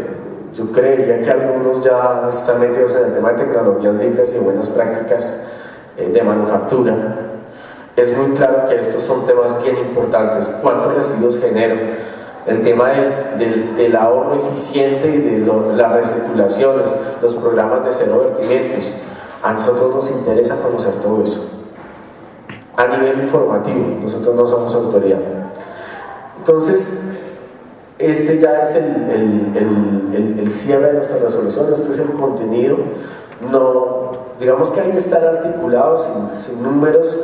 yo creería que algunos ya están metidos en el tema de tecnologías limpias y buenas prácticas de manufactura. Es muy claro que estos son temas bien importantes. ¿Cuántos residuos genero? El tema del ahorro eficiente y de las recirculaciones, los programas de cero vertimientos. A nosotros nos interesa conocer todo eso. A nivel informativo, nosotros no somos autoridad. Entonces, este ya es el cierre de nuestra resolución, este es el contenido. No, digamos que ahí está el articulado, sin números,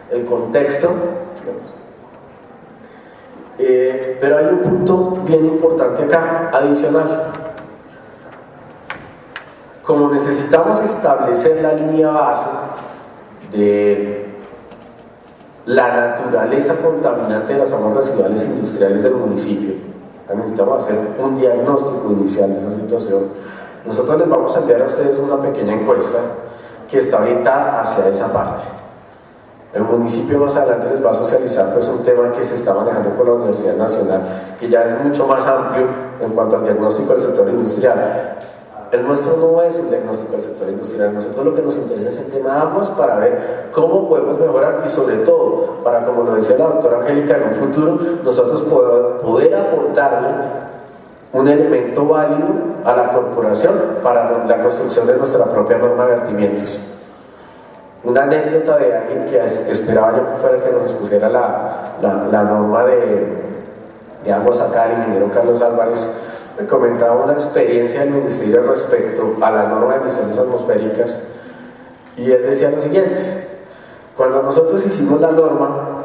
el contexto. Pero hay un punto bien importante acá, adicional. Como necesitamos establecer la línea base de la naturaleza contaminante de las aguas residuales industriales del municipio, necesitamos hacer un diagnóstico inicial de esa situación. Nosotros les vamos a enviar a ustedes una pequeña encuesta que está orientada hacia esa parte. El municipio más adelante les va a socializar pues un tema que se está manejando con la Universidad Nacional, que ya es mucho más amplio en cuanto al diagnóstico del sector industrial. El nuestro no es un diagnóstico del sector industrial, nosotros lo que nos interesa es el tema de aguas para ver cómo podemos mejorar y sobre todo para, como lo decía la doctora Angélica, en un futuro nosotros poder aportarle un elemento válido a la corporación para la construcción de nuestra propia norma de vertimientos. Una anécdota de alguien que esperaba yo que fuera el que nos expusiera la norma de aguas acá, el ingeniero Carlos Álvarez, me comentaba una experiencia del ministerio respecto a la norma de emisiones atmosféricas y él decía lo siguiente: cuando nosotros hicimos la norma,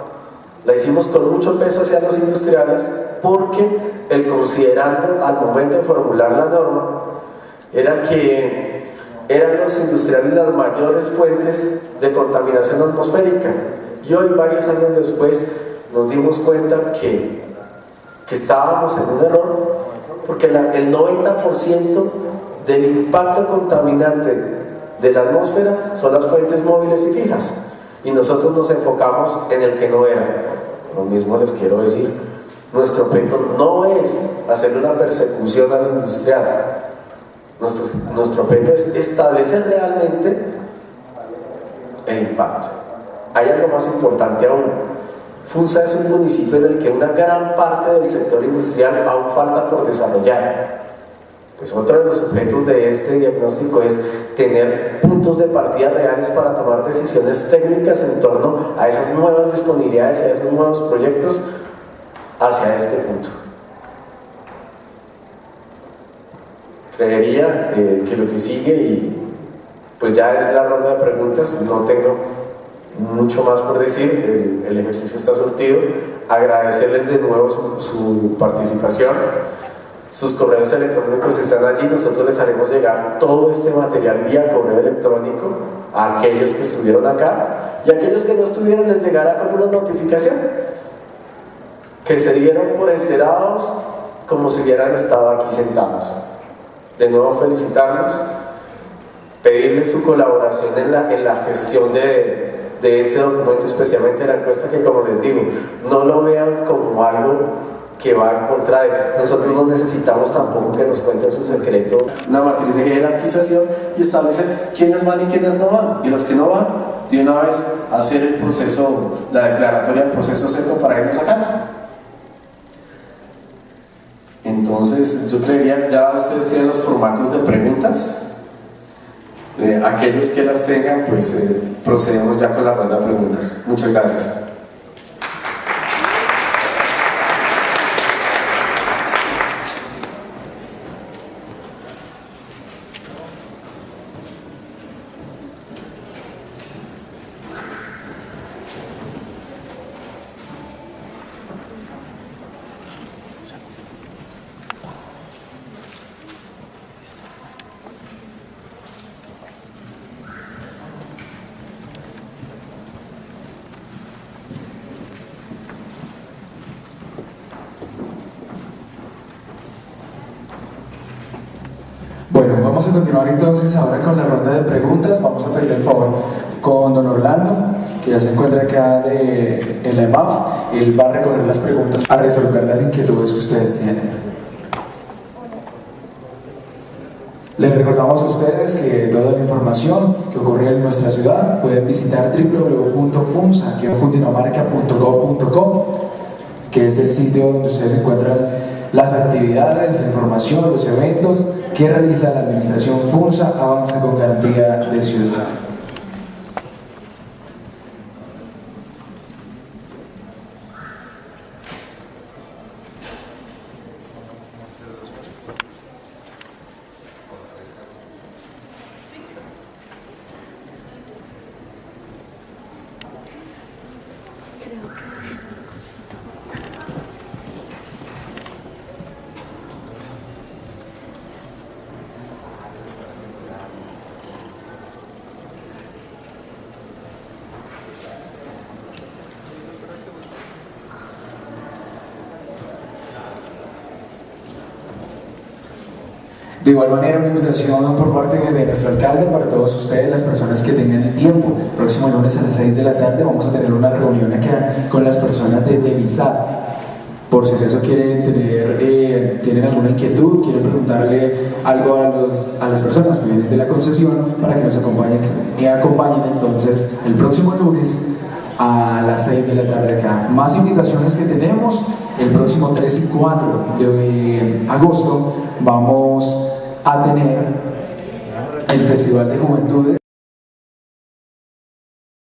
la hicimos con mucho peso hacia los industriales porque el considerando al momento de formular la norma era que eran los industriales las mayores fuentes de contaminación atmosférica, y hoy, varios años después, nos dimos cuenta que estábamos en un error, porque el 90% del impacto contaminante de la atmósfera son las fuentes móviles y fijas, y nosotros nos enfocamos en el que no era. Lo mismo les quiero decir, nuestro objeto no es hacer una persecución al industrial. Nuestro objeto es establecer realmente el impacto. Hay algo más importante aún. Funza es un municipio en el que una gran parte del sector industrial aún falta por desarrollar. Pues otro de los objetos de este diagnóstico es tener puntos de partida reales para tomar decisiones técnicas en torno a esas nuevas disponibilidades y a esos nuevos proyectos hacia este punto. Creería que lo que sigue, y pues ya es la ronda de preguntas, no tengo mucho más por decir, el ejercicio está surtido. Agradecerles de nuevo su participación. Sus correos electrónicos están allí, nosotros les haremos llegar todo este material vía correo electrónico a aquellos que estuvieron acá, y a aquellos que no estuvieron les llegará con una notificación que se dieron por enterados como si hubieran estado aquí sentados. De nuevo felicitarlos, pedirles su colaboración en la gestión de este documento, especialmente la encuesta, que, como les digo, no lo vean como algo que va en contra de nosotros. No necesitamos tampoco que nos cuenten su secreto. Una matriz de jerarquización y establecen quiénes van y quiénes no van, y los que no van de una vez hacer el proceso, la declaratoria del proceso seco para irnos sacando. Entonces yo creería, ya ustedes tienen los formatos de preguntas. Aquellos que las tengan, pues procedemos ya con la ronda de preguntas. Muchas gracias. Bueno, vamos a continuar entonces ahora con la ronda de preguntas. Vamos a pedir el favor con don Orlando, que ya se encuentra acá en la EMAF. Él va a recoger las preguntas a resolver las inquietudes que ustedes tienen. Les recordamos a ustedes que toda la información que ocurre en nuestra ciudad pueden visitar www.funsa-cundinamarca.gov.com, que es el sitio donde ustedes encuentran las actividades, la información, los eventos que realiza la Administración Funsa Avanza con Garantía de Ciudad. De igual manera, una invitación por parte de nuestro alcalde para todos ustedes, las personas que tengan el tiempo. Próximo lunes a las 6 de la tarde vamos a tener una reunión acá con las personas de MISAD. Por si acaso quieren tienen alguna inquietud, quieren preguntarle algo a las personas que vienen de la concesión, para que nos acompañen entonces el próximo lunes a las 6 de la tarde acá. Más invitaciones que tenemos: el próximo 3 y 4 de agosto vamos a tener el Festival de Juventudes.